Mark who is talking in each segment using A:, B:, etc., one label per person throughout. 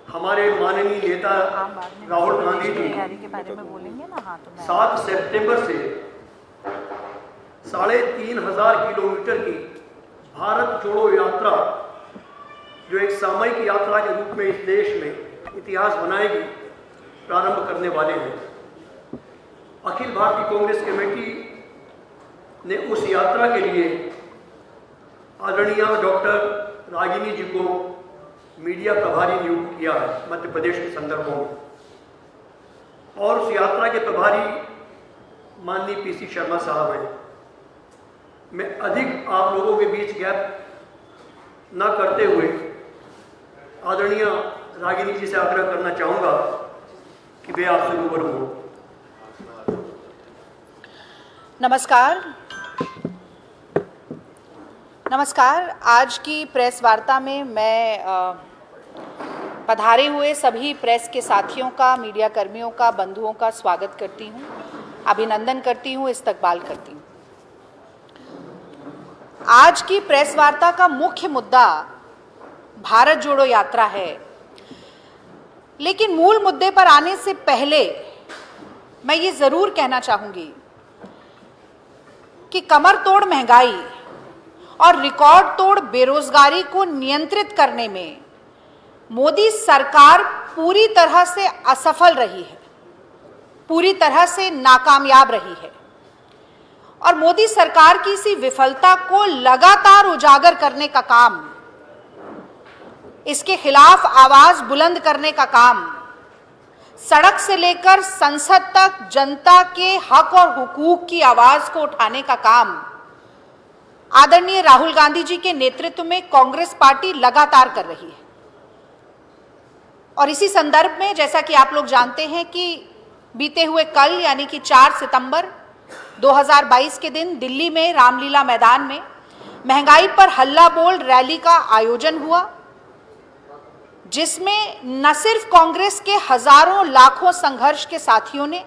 A: हमारे माननीय नेता राहुल गांधी जी 7 सितंबर से 3500 किलोमीटर की भारत जोड़ो यात्रा, जो एक सामूहिक यात्रा के रूप में इस देश में इतिहास बनाएगी, प्रारंभ करने वाले हैं। अखिल भारतीय कांग्रेस कमेटी ने उस यात्रा के लिए आदरणीय डॉक्टर रागिनी जी को मीडिया प्रभारी नियुक्त किया है मध्य प्रदेश के संदर्भों में, और उस यात्रा के प्रभारी माननीय पीसी शर्मा साहब हैं। मैं अधिक आप लोगों के बीच गैप न करते हुए आदरणीय रागिनी जी से आग्रह करना चाहूँगा कि वे आपसे रूबरू हों।
B: नमस्कार। आज की प्रेस वार्ता में मैं पधारे हुए सभी प्रेस के साथियों का, मीडिया कर्मियों का, बंधुओं का स्वागत करती हूँ, अभिनंदन करती हूँ, इस्तकबाल करती हूँ। आज की प्रेस वार्ता का मुख्य मुद्दा भारत जोड़ो यात्रा है, लेकिन मूल मुद्दे पर आने से पहले मैं ये ज़रूर कहना चाहूँगी कि कमर तोड़ महंगाई और रिकॉर्ड तोड़ बेरोजगारी को नियंत्रित करने में मोदी सरकार पूरी तरह से असफल रही है, पूरी तरह से नाकामयाब रही है। और मोदी सरकार की इसी विफलता को लगातार उजागर करने का काम, इसके खिलाफ आवाज बुलंद करने का काम, सड़क से लेकर संसद तक जनता के हक और हुकूक की आवाज को उठाने का काम आदरणीय राहुल गांधी जी के नेतृत्व में कांग्रेस पार्टी लगातार कर रही है। और इसी संदर्भ में, जैसा कि आप लोग जानते हैं कि बीते हुए कल यानी कि 4 सितंबर 2022 के दिन दिल्ली में रामलीला मैदान में महंगाई पर हल्ला बोल रैली का आयोजन हुआ, जिसमें न सिर्फ कांग्रेस के हजारों लाखों संघर्ष के साथियों ने,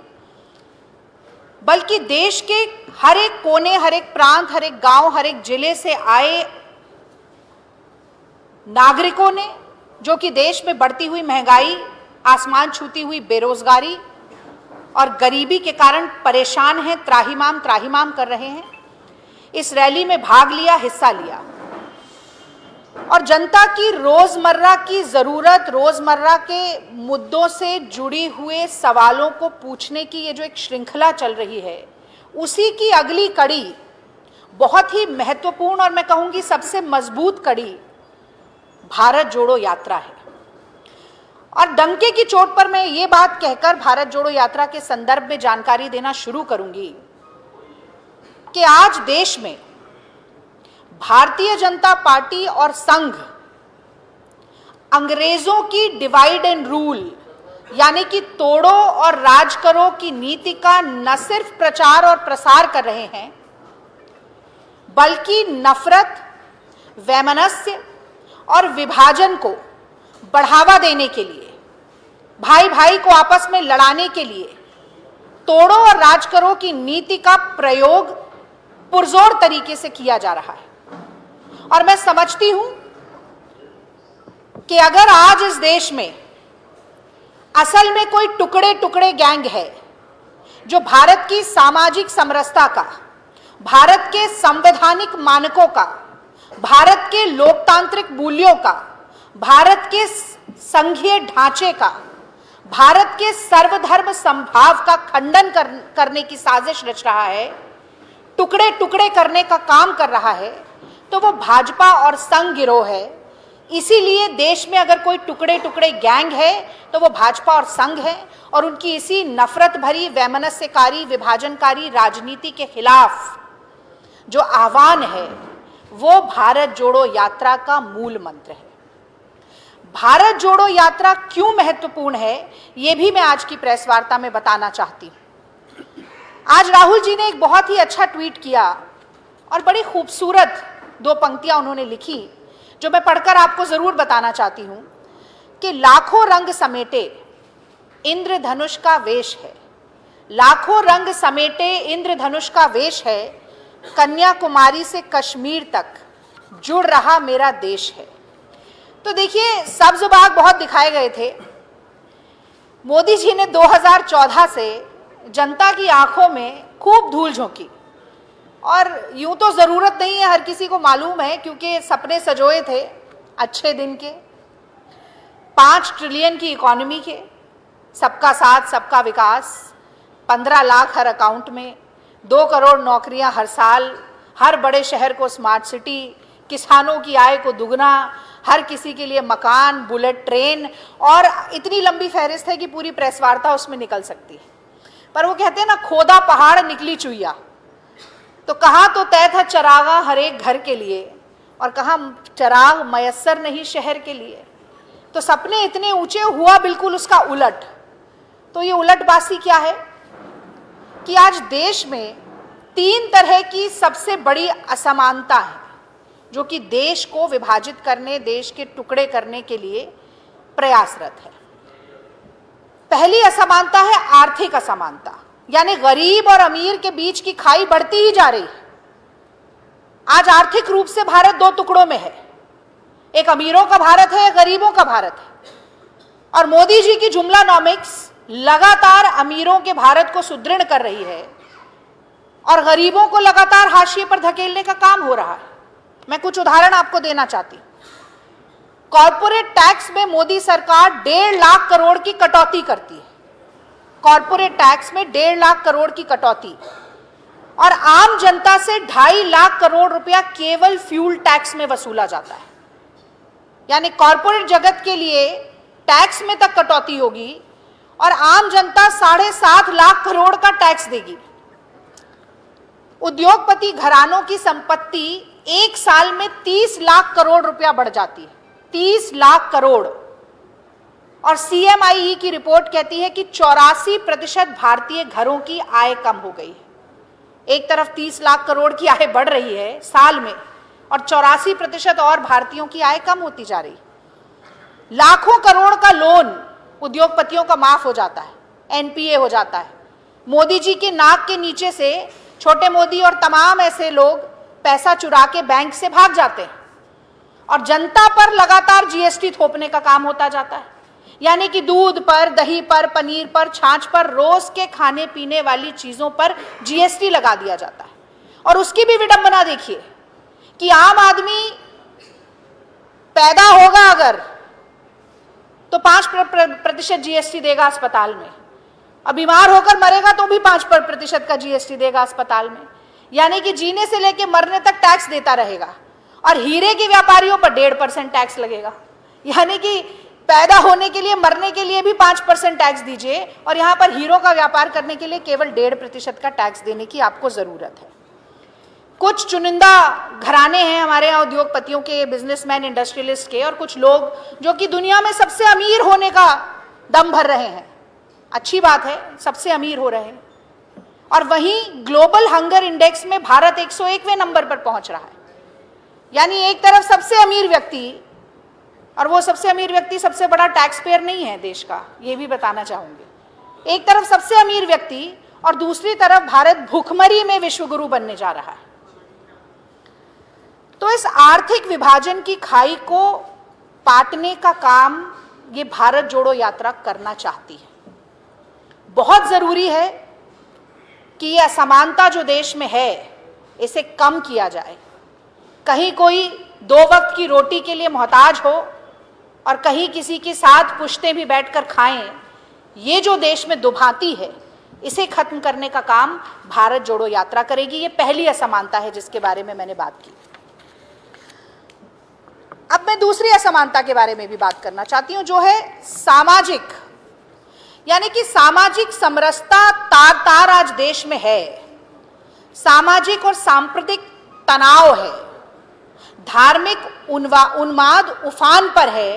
B: बल्कि देश के हर एक कोने, हर एक प्रांत, हर एक गांव, हर एक जिले से आए नागरिकों ने, जो कि देश में बढ़ती हुई महंगाई, आसमान छूती हुई बेरोजगारी और गरीबी के कारण परेशान हैं, त्राहिमाम कर रहे हैं, इस रैली में भाग लिया, हिस्सा लिया। और जनता की रोजमर्रा की जरूरत, रोजमर्रा के मुद्दों से जुड़ी हुए सवालों को पूछने की ये जो एक श्रृंखला चल रही है, उसी की अगली कड़ी, बहुत ही महत्वपूर्ण और मैं कहूंगी सबसे मजबूत कड़ी भारत जोड़ो यात्रा है। और डंके की चोट पर मैं ये बात कहकर भारत जोड़ो यात्रा के संदर्भ में जानकारी देना शुरू करूंगी कि आज देश में भारतीय जनता पार्टी और संघ अंग्रेजों की डिवाइड एंड रूल यानी कि तोड़ो और राज करो की नीति का न सिर्फ प्रचार और प्रसार कर रहे हैं, बल्कि नफरत, वैमनस्य और विभाजन को बढ़ावा देने के लिए, भाई भाई को आपस में लड़ाने के लिए तोड़ो और राज करो की नीति का प्रयोग पुरजोर तरीके से किया जा रहा है। और मैं समझती हूं कि अगर आज इस देश में असल में कोई टुकड़े टुकड़े गैंग है जो भारत की सामाजिक समरसता का, भारत के संवैधानिक मानकों का, भारत के लोकतांत्रिक मूल्यों का, भारत के संघीय ढांचे का, भारत के सर्वधर्म समभाव का खंडन करने की साजिश रच रहा है, टुकड़े टुकड़े करने का काम कर रहा है, तो वो भाजपा और संघ गिरोह है। इसीलिए देश में अगर कोई टुकड़े टुकड़े गैंग है तो वो भाजपा और संघ है, और उनकी इसी नफरत भरी, वैमनस्यकारी, विभाजनकारी राजनीति के खिलाफ जो आह्वान है वो भारत जोड़ो यात्रा का मूल मंत्र है। भारत जोड़ो यात्रा क्यों महत्वपूर्ण है ये भी मैं आज की प्रेस वार्ता में बताना चाहती हूं। आज राहुल जी ने एक बहुत ही अच्छा ट्वीट किया और बड़ी खूबसूरत 2 पंक्तियां उन्होंने लिखी, जो मैं पढ़कर आपको जरूर बताना चाहती हूं कि लाखों रंग समेटे इंद्रधनुष का वेश है, लाखों रंग समेटे इंद्रधनुष का वेश है, कन्याकुमारी से कश्मीर तक जुड़ रहा मेरा देश है। तो देखिए, सब्ज बाग बहुत दिखाए गए थे। मोदी जी ने 2014 से जनता की आंखों में खूब धूल झोंकी, और यूं तो जरूरत नहीं है, हर किसी को मालूम है, क्योंकि सपने सजोए थे अच्छे दिन के, 5 ट्रिलियन की इकोनॉमी के, सबका साथ सबका विकास, 15 लाख हर अकाउंट में, 2 करोड़ नौकरियां हर साल, हर बड़े शहर को स्मार्ट सिटी, किसानों की आय को दुगना, हर किसी के लिए मकान, बुलेट ट्रेन, और इतनी लंबी फहरिस्त है कि पूरी प्रेस वार्ता उसमें निकल सकती है। पर वो कहते हैं ना, खोदा पहाड़ निकली चुईया। तो कहा तो तय था चरागा हर एक घर के लिए, और कहा चराग मयस्सर नहीं शहर के लिए। तो सपने इतने ऊंचे, हुआ बिल्कुल उसका उलट। तो ये उलटबासी क्या है कि आज देश में 3 तरह की सबसे बड़ी असमानता है जो कि देश को विभाजित करने, देश के टुकड़े करने के लिए प्रयासरत है। पहली असमानता है आर्थिक असमानता, यानी गरीब और अमीर के बीच की खाई बढ़ती ही जा रही है। आज आर्थिक रूप से भारत 2 टुकड़ों में है, एक अमीरों का भारत है, एक गरीबों का भारत है। और मोदी जी की जुमलानॉमिक्स लगातार अमीरों के भारत को सुदृढ़ कर रही है और गरीबों को लगातार हाशिए पर धकेलने का काम हो रहा है। मैं कुछ उदाहरण आपको देना चाहती हूं। कॉर्पोरेट टैक्स में मोदी सरकार 1.5 लाख करोड़ की कटौती करती है, कॉर्पोरेट टैक्स में 1.5 लाख करोड़ की कटौती, और आम जनता से 2.5 लाख करोड़ रुपया केवल फ्यूल टैक्स में वसूला जाता है। यानी कॉर्पोरेट जगत के लिए टैक्स में तक कटौती होगी और आम जनता 7.5 लाख करोड़ का टैक्स देगी। उद्योगपति घरानों की संपत्ति 1 साल में 30 लाख करोड़ रुपया बढ़ जाती है, 30 लाख करोड़। और CMIE की रिपोर्ट कहती है कि 84% भारतीय घरों की आय कम हो गई है। एक तरफ 30 लाख करोड़ की आय बढ़ रही है साल में, और 84% और भारतीयों की आय कम होती जा रही। लाखों करोड़ का लोन उद्योगपतियों का माफ हो जाता है, NPA हो जाता है। मोदी जी के नाक के नीचे से छोटे मोदी और तमाम ऐसे लोग पैसा चुरा के बैंक से भाग जाते हैं, और जनता पर लगातार GST थोपने का काम होता जाता है। यानी कि दूध पर, दही पर, पनीर पर, छाछ पर, रोज के खाने पीने वाली चीजों पर GST लगा दिया जाता है। और उसकी भी विडंबना देखिए कि आम आदमी पैदा होगा अगर तो 5% GST देगा अस्पताल में, और बीमार होकर मरेगा तो भी 5% का GST देगा अस्पताल में। यानी कि जीने से लेकर मरने तक टैक्स देता रहेगा, और हीरे के व्यापारियों पर 1.5% टैक्स लगेगा। यानी कि पैदा होने के लिए, मरने के लिए भी 5% टैक्स दीजिए, और यहां पर हीरो का व्यापार करने के लिए केवल 1.5% का टैक्स देने की आपको जरूरत है। कुछ चुनिंदा घराने हैं हमारे यहाँ उद्योगपतियों के, बिजनेसमैन, इंडस्ट्रियलिस्ट के, और कुछ लोग जो कि दुनिया में सबसे अमीर होने का दम भर रहे हैं। अच्छी बात है, सबसे अमीर हो रहे हैं। और वहीं ग्लोबल हंगर इंडेक्स में भारत 101वें नंबर पर पहुंच रहा है। यानी एक तरफ सबसे अमीर व्यक्ति, और वो सबसे अमीर व्यक्ति सबसे बड़ा टैक्स पेयर नहीं है देश का, ये भी बताना चाहूंगी। एक तरफ सबसे अमीर व्यक्ति और दूसरी तरफ भारत भूखमरी में विश्वगुरु बनने जा रहा है। तो इस आर्थिक विभाजन की खाई को पाटने का काम ये भारत जोड़ो यात्रा करना चाहती है। बहुत जरूरी है कि ये असमानता जो देश में है इसे कम किया जाए। कहीं कोई 2 वक्त की रोटी के लिए मोहताज हो और कहीं किसी के साथ पुश्ते भी बैठकर खाएं, ये जो देश में दुभांति है इसे खत्म करने का काम भारत जोड़ो यात्रा करेगी। ये पहली असमानता है जिसके बारे में मैंने बात की। अब मैं दूसरी असमानता के बारे में भी बात करना चाहती हूं, जो है सामाजिक, यानी कि सामाजिक समरसता तार तार आज देश में है। सामाजिक और सांप्रदायिक तनाव है, धार्मिक उन्माद उफान पर है।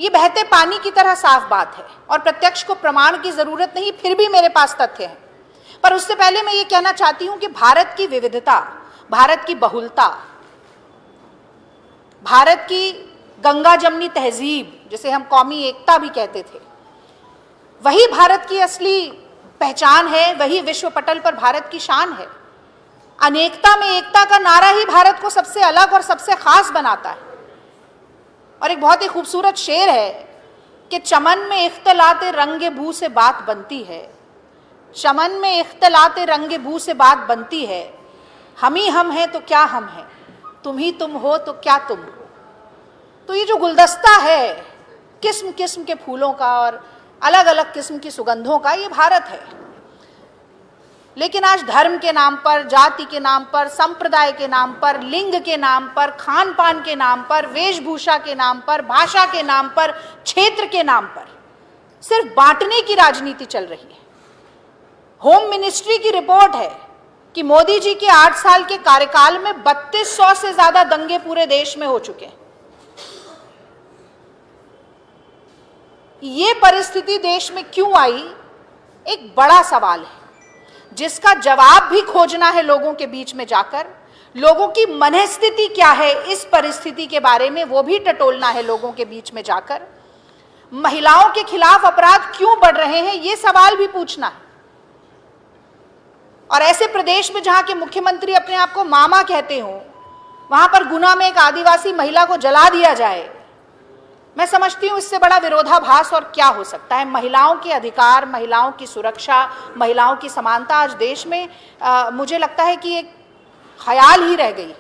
B: ये बहते पानी की तरह साफ बात है और प्रत्यक्ष को प्रमाण की जरूरत नहीं, फिर भी मेरे पास तथ्य हैं। पर उससे पहले मैं ये कहना चाहती हूं कि भारत की विविधता, भारत की बहुलता, भारत की गंगा जमनी तहजीब, जिसे हम कौमी एकता भी कहते थे, वही भारत की असली पहचान है, वही विश्व पटल पर भारत की शान है। अनेकता में एकता का नारा ही भारत को सबसे अलग और सबसे खास बनाता है। और एक बहुत ही खूबसूरत शेर है कि चमन में इख्तलाते रंगे बू से बात बनती है, चमन में इख्तलाते रंगे बू से बात बनती है, हम ही हम हैं तो क्या हम हैं, तुम ही तुम हो तो क्या तुम हो। तो ये जो गुलदस्ता है किस्म किस्म के फूलों का और अलग अलग किस्म की सुगंधों का, ये भारत है। लेकिन आज धर्म के नाम पर, जाति के नाम पर, संप्रदाय के नाम पर, लिंग के नाम पर, खान पान के नाम पर, वेशभूषा के नाम पर, भाषा के नाम पर, क्षेत्र के नाम पर सिर्फ बांटने की राजनीति चल रही है। होम मिनिस्ट्री की रिपोर्ट है कि मोदी जी के 8 साल के कार्यकाल में 3200 से ज्यादा दंगे पूरे देश में हो चुके हैं। ये परिस्थिति देश में क्यों आई, एक बड़ा सवाल है जिसका जवाब भी खोजना है लोगों के बीच में जाकर। लोगों की मनस्थिति क्या है इस परिस्थिति के बारे में वो भी टटोलना है लोगों के बीच में जाकर। महिलाओं के खिलाफ अपराध क्यों बढ़ रहे हैं ये सवाल भी पूछना है। और ऐसे प्रदेश में जहां के मुख्यमंत्री अपने आप को मामा कहते हो, वहां पर गुना में एक आदिवासी महिला को जला दिया जाए, मैं समझती हूं इससे बड़ा विरोधाभास और क्या हो सकता है। महिलाओं के अधिकार, महिलाओं की सुरक्षा, महिलाओं की समानता आज देश में मुझे लगता है कि एक ख्याल ही रह गई।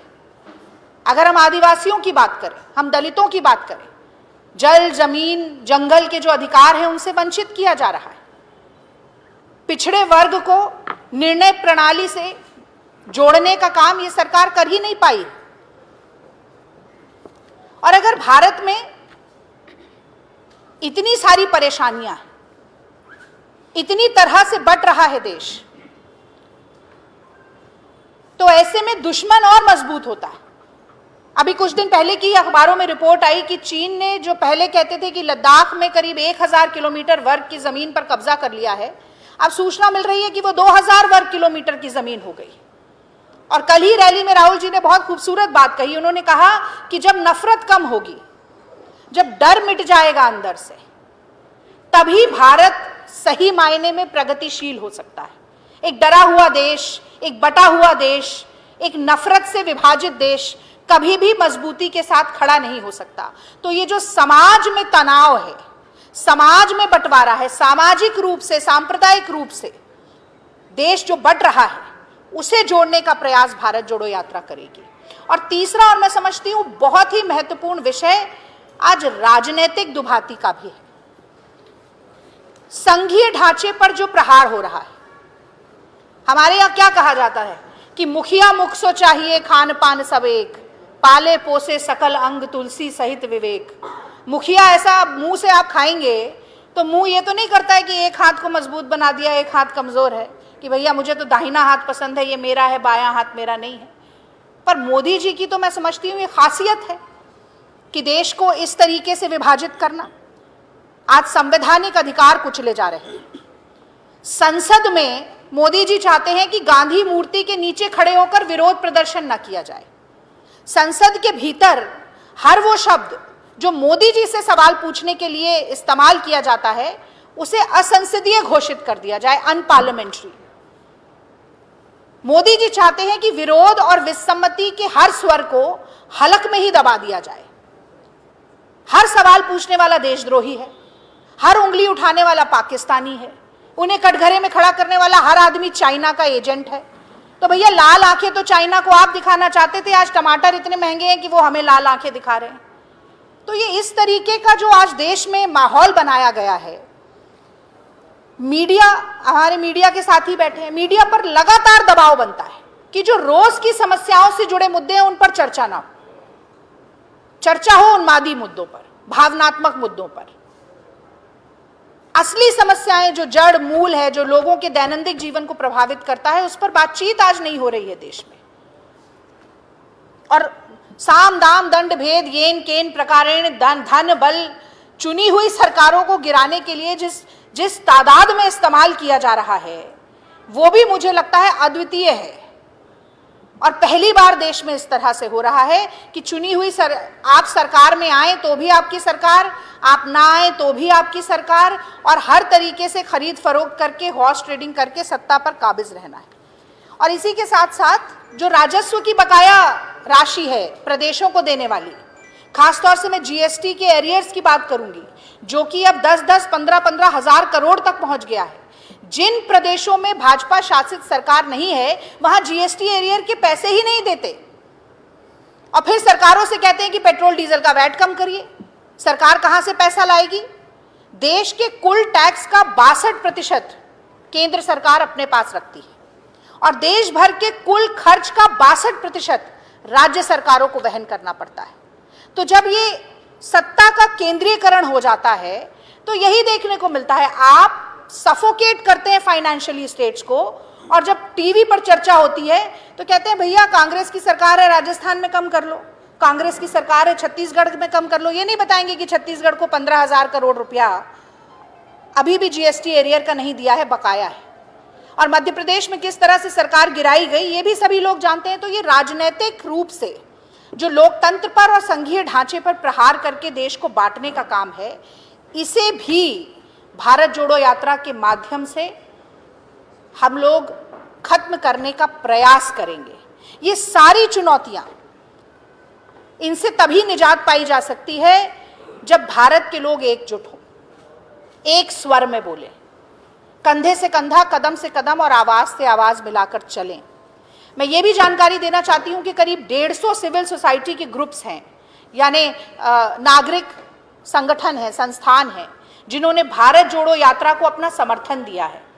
B: अगर हम आदिवासियों की बात करें, हम दलितों की बात करें, जल, जमीन, जंगल के जो अधिकार हैं उनसे वंचित किया जा रहा है। पिछड़े वर्ग को निर्णय प्रणाली से जोड़ने का काम ये सरकार कर ही नहीं पाई। और अगर भारत में इतनी सारी परेशानियां, इतनी तरह से बट रहा है देश, तो ऐसे में दुश्मन और मजबूत होता है। अभी कुछ दिन पहले की अखबारों में रिपोर्ट आई कि चीन ने, जो पहले कहते थे कि लद्दाख में करीब 1000 किलोमीटर वर्ग की जमीन पर कब्जा कर लिया है, अब सूचना मिल रही है कि वो 2000 वर्ग किलोमीटर की जमीन हो गई। और कल ही रैली में राहुल जी ने बहुत खूबसूरत बात कही। उन्होंने कहा कि जब नफरत कम होगी, जब डर मिट जाएगा अंदर से, तभी भारत सही मायने में प्रगतिशील हो सकता है। एक डरा हुआ देश, एक बटा हुआ देश, एक नफरत से विभाजित देश कभी भी मजबूती के साथ खड़ा नहीं हो सकता। तो ये जो समाज में तनाव है, समाज में बंटवारा है, सामाजिक रूप से, सांप्रदायिक रूप से देश जो बट रहा है, उसे जोड़ने का प्रयास भारत जोड़ो यात्रा करेगी। और तीसरा, और मैं समझती हूं बहुत ही महत्वपूर्ण विषय, आज राजनीतिक दुभाती का भी है। संघीय ढांचे पर जो प्रहार हो रहा है, हमारे यहां क्या कहा जाता है कि मुखिया मुख सो चाहिए खान पान सब एक, पाले पोसे सकल अंग तुलसी सहित विवेक। मुखिया ऐसा मुंह से आप खाएंगे तो मुंह ये तो नहीं करता है कि एक हाथ को मजबूत बना दिया, एक हाथ कमजोर है, कि भैया मुझे तो दाहिना हाथ पसंद है, ये मेरा है, बायां हाथ मेरा नहीं है। पर मोदी जी की तो मैं समझती हूँ ये खासियत है कि देश को इस तरीके से विभाजित करना। आज संवैधानिक अधिकार कुचले जा रहे हैं। संसद में मोदी जी चाहते हैं कि गांधी मूर्ति के नीचे खड़े होकर विरोध प्रदर्शन न किया जाए। संसद के भीतर हर वो शब्द जो मोदी जी से सवाल पूछने के लिए इस्तेमाल किया जाता है, उसे असंसदीय घोषित कर दिया जाए, अनपार्लियामेंट्री। मोदी जी चाहते हैं कि विरोध और विसम्मति के हर स्वर को हलक में ही दबा दिया जाए। हर सवाल पूछने वाला देशद्रोही है, हर उंगली उठाने वाला पाकिस्तानी है, उन्हें कटघरे में खड़ा करने वाला हर आदमी चाइना का एजेंट है। तो भैया लाल आंखें तो चाइना को आप दिखाना चाहते थे, आज टमाटर इतने महंगे हैं कि वो हमें लाल आंखें दिखा रहे हैं। तो ये इस तरीके का जो आज देश में माहौल बनाया गया है, मीडिया, हमारे मीडिया के साथी बैठे हैं, मीडिया पर लगातार दबाव बनता है कि जो रोज की समस्याओं से जुड़े मुद्दे हैं उन पर चर्चा ना हो, चर्चा हो उन्मादी मुद्दों पर, भावनात्मक मुद्दों पर। असली समस्याएं जो जड़ मूल है, जो लोगों के दैनंदिन जीवन को प्रभावित करता है, उस पर बातचीत आज नहीं हो रही है देश में। और साम दाम दंड भेद येन केन प्रकारेण धन बल चुनी हुई सरकारों को गिराने के लिए जिस तादाद में इस्तेमाल किया जा रहा है, वो भी मुझे लगता है अद्वितीय है। और पहली बार देश में इस तरह से हो रहा है कि चुनी हुई आप सरकार में आए तो भी आपकी सरकार, आप ना आए तो भी आपकी सरकार, और हर तरीके से खरीद फरोख्त करके, हॉर्स ट्रेडिंग करके सत्ता पर काबिज रहना है। और इसी के साथ साथ जो राजस्व की बकाया राशि है प्रदेशों को देने वाली, खासतौर से मैं जीएसटी के एरियर्स की बात करूंगी, जो कि अब 10-10, 15-15 हजार करोड़ तक पहुंच गया है। जिन प्रदेशों में भाजपा शासित सरकार नहीं है, वहां जीएसटी एरियर के पैसे ही नहीं देते, और फिर सरकारों से कहते हैं कि पेट्रोल डीजल का वैट कम करिए। सरकार कहां से पैसा लाएगी? देश के कुल टैक्स का 62% केंद्र सरकार अपने पास रखती है, और देश भर के कुल खर्च का 62% राज्य सरकारों को वहन करना पड़ता है। तो जब ये सत्ता का केंद्रीयकरण हो जाता है, तो यही देखने को मिलता है, आप सफोकेट करते हैं फाइनेंशियली स्टेट्स को, और जब टीवी पर चर्चा होती है तो कहते हैं भैया कांग्रेस की सरकार है, राजस्थान में कम कर लो, कांग्रेस की सरकार है, छत्तीसगढ़ में कम कर लो। ये नहीं बताएंगे कि छत्तीसगढ़ को 15,000 करोड़ रुपया अभी भी जीएसटी एरियर का नहीं दिया है, बकाया है। और मध्य प्रदेश में किस तरह से सरकार गिराई गई, ये भी सभी लोग जानते हैं। तो ये राजनीतिक रूप से जो लोकतंत्र पर और संघीय ढांचे पर प्रहार करके देश को बांटने का काम है, इसे भी भारत जोड़ो यात्रा के माध्यम से हम लोग खत्म करने का प्रयास करेंगे। ये सारी चुनौतियां, इनसे तभी निजात पाई जा सकती है जब भारत के लोग एकजुट हों, एक स्वर में बोले, कंधे से कंधा, कदम से कदम और आवाज से आवाज मिलाकर चलें। मैं ये भी जानकारी देना चाहती हूं कि करीब 150 सिविल सोसाइटी के ग्रुप्स हैं, यानी नागरिक संगठन है, संस्थान है, जिन्होंने भारत जोड़ो यात्रा को अपना समर्थन दिया है।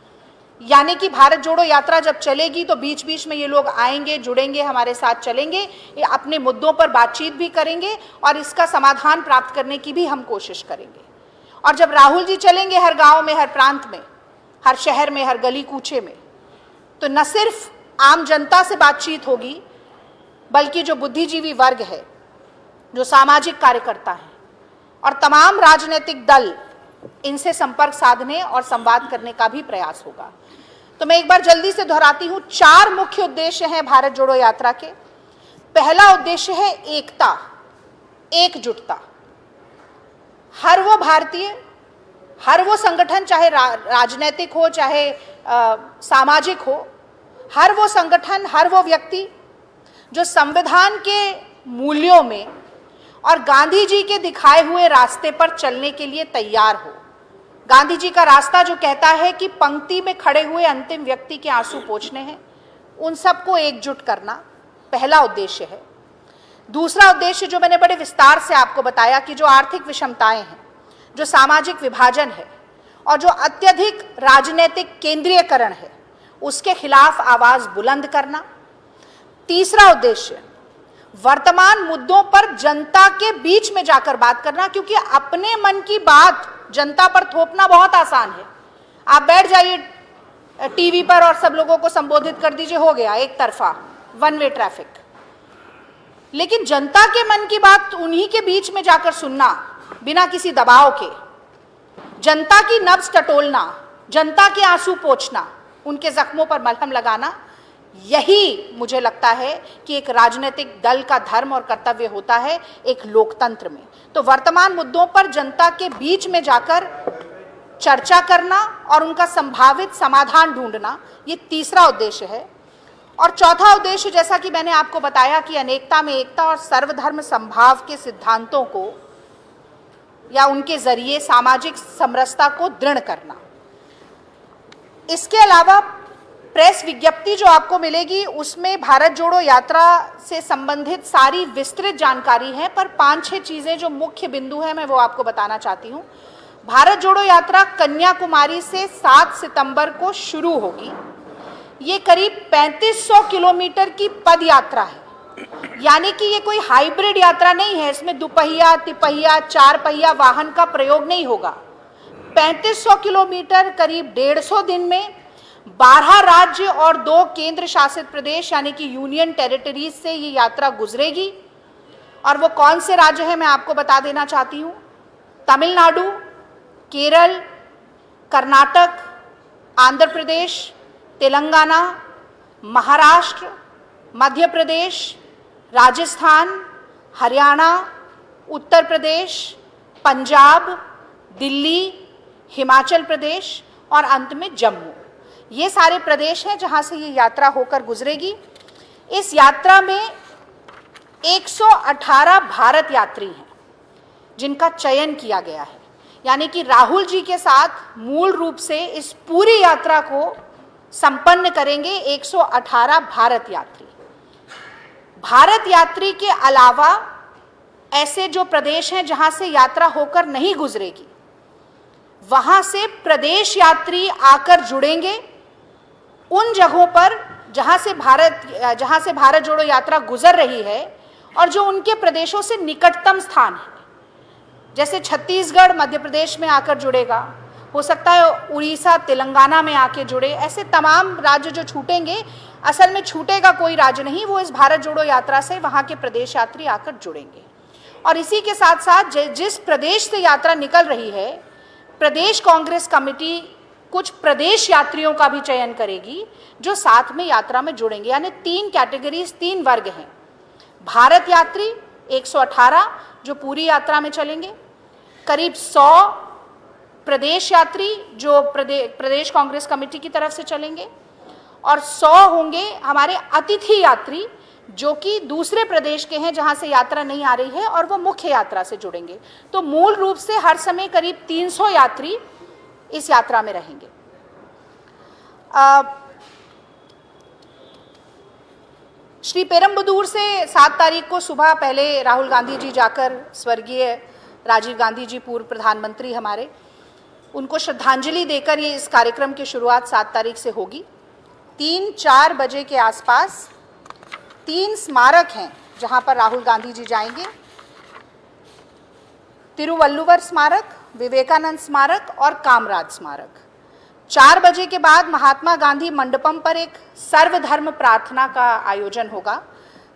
B: यानी कि भारत जोड़ो यात्रा जब चलेगी तो बीच बीच में ये लोग आएंगे, जुड़ेंगे, हमारे साथ चलेंगे, ये अपने मुद्दों पर बातचीत भी करेंगे और इसका समाधान प्राप्त करने की भी हम कोशिश करेंगे। और जब राहुल जी चलेंगे हर गांव में, हर प्रांत में, हर शहर में, हर गली कूचे में, तो न सिर्फ आम जनता से बातचीत होगी, बल्कि जो बुद्धिजीवी वर्ग है, जो सामाजिक कार्यकर्ता हैं और तमाम राजनीतिक दल, इनसे संपर्क साधने और संवाद करने का भी प्रयास होगा। तो मैं एक बार जल्दी से दोहराती हूं, 4 मुख्य उद्देश्य हैं भारत जोड़ो यात्रा के। पहला उद्देश्य है एकता, एकजुटता। हर वो भारतीय, हर वो संगठन, चाहे राजनीतिक हो, चाहे सामाजिक हो, हर वो संगठन, हर वो व्यक्ति जो संविधान के मूल्यों में और गांधी जी के दिखाए हुए रास्ते पर चलने के लिए तैयार हो। गांधी जी का रास्ता जो कहता है कि पंक्ति में खड़े हुए अंतिम व्यक्ति के आंसू पोंछने हैं, उन सबको एकजुट करना पहला उद्देश्य है। दूसरा उद्देश्य जो मैंने बड़े विस्तार से आपको बताया कि जो आर्थिक विषमताएं हैं, जो सामाजिक विभाजन है और जो अत्यधिक राजनीतिक केंद्रीयकरण है, उसके खिलाफ आवाज बुलंद करना। तीसरा उद्देश्य वर्तमान मुद्दों पर जनता के बीच में जाकर बात करना, क्योंकि अपने मन की बात जनता पर थोपना बहुत आसान है। आप बैठ जाइए टीवी पर और सब लोगों को संबोधित कर दीजिए, हो गया, एक तरफा, वन वे ट्रैफिक। लेकिन जनता के मन की बात उन्हीं के बीच में जाकर सुनना, बिना किसी दबाव के, जनता की नब्ज टटोलना, जनता के आंसू पोंछना, उनके जख्मों पर मलहम लगाना, यही मुझे लगता है कि एक राजनीतिक दल का धर्म और कर्तव्य होता है एक लोकतंत्र में। तो वर्तमान मुद्दों पर जनता के बीच में जाकर चर्चा करना और उनका संभावित समाधान ढूंढना, ये तीसरा उद्देश्य है। और चौथा उद्देश्य, जैसा कि मैंने आपको बताया कि अनेकता में एकता और सर्वधर्म समभाव के सिद्धांतों को या उनके जरिए सामाजिक समरसता को दृढ़ करना। इसके अलावा प्रेस विज्ञप्ति जो आपको मिलेगी, उसमें भारत जोड़ो यात्रा से संबंधित सारी विस्तृत जानकारी है, पर 5-6 चीजें जो मुख्य बिंदु हैं मैं वो आपको बताना चाहती हूँ। भारत जोड़ो यात्रा कन्याकुमारी से 7 सितंबर को शुरू होगी। ये करीब 3500 किलोमीटर की पद यात्रा है, यानी कि ये कोई हाइब्रिड यात्रा नहीं है। इसमें दुपहिया, तिपहिया, 4 पहिया वाहन का प्रयोग नहीं होगा। 3500 किलोमीटर करीब 150 दिन में 12 राज्य और 2 केंद्र शासित प्रदेश यानी कि यूनियन टेरिटरीज से ये यात्रा गुजरेगी। और वो कौन से राज्य हैं मैं आपको बता देना चाहती हूँ। तमिलनाडु, केरल, कर्नाटक, आंध्र प्रदेश, तेलंगाना, महाराष्ट्र, मध्य प्रदेश, राजस्थान, हरियाणा, उत्तर प्रदेश, पंजाब, दिल्ली, हिमाचल प्रदेश और अंत में जम्मू। ये सारे प्रदेश हैं जहां से ये यात्रा होकर गुजरेगी। इस यात्रा में 118 भारत यात्री हैं। जिनका चयन किया गया है, यानी कि राहुल जी के साथ मूल रूप से इस पूरी यात्रा को संपन्न करेंगे 118 भारत यात्री। भारत यात्री के अलावा ऐसे जो प्रदेश हैं जहां से यात्रा होकर नहीं गुजरेगी, वहां से प्रदेश यात्री आकर जुड़ेंगे उन जगहों पर जहां से भारत जोड़ो यात्रा गुजर रही है और जो उनके प्रदेशों से निकटतम स्थान है। जैसे छत्तीसगढ़ मध्य प्रदेश में आकर जुड़ेगा, हो सकता है उड़ीसा तेलंगाना में आके जुड़े, ऐसे तमाम राज्य जो छूटेंगे, असल में छूटेगा कोई राज्य नहीं, वो इस भारत जोड़ो यात्रा से वहाँ के प्रदेश यात्री आकर जुड़ेंगे। और इसी के साथ साथ जिस प्रदेश से यात्रा निकल रही है, प्रदेश कांग्रेस कमेटी कुछ प्रदेश यात्रियों का भी चयन करेगी जो साथ में यात्रा में जुड़ेंगे। यानी 3 कैटेगरीज, 3 वर्ग हैं। भारत यात्री 118 जो पूरी यात्रा में चलेंगे, करीब 100 प्रदेश यात्री जो प्रदेश कांग्रेस कमेटी की तरफ से चलेंगे, और 100 होंगे हमारे अतिथि यात्री जो कि दूसरे प्रदेश के हैं जहां से यात्रा नहीं आ रही है और वो मुख्य यात्रा से जुड़ेंगे। तो मूल रूप से हर समय करीब 300 यात्री इस यात्रा में रहेंगे। श्री पेरम्बदूर से 7 तारीख को सुबह पहले राहुल गांधी जी जाकर स्वर्गीय राजीव गांधी जी, पूर्व प्रधानमंत्री हमारे, उनको श्रद्धांजलि देकर ये इस कार्यक्रम की शुरुआत 7 तारीख से होगी। 3-4 बजे के आसपास 3 स्मारक हैं जहां पर राहुल गांधी जी जाएंगे। तिरुवल्लुवर स्मारक, विवेकानंद स्मारक और कामराज स्मारक। 4 बजे के बाद महात्मा गांधी मंडपम पर एक सर्वधर्म प्रार्थना का आयोजन होगा।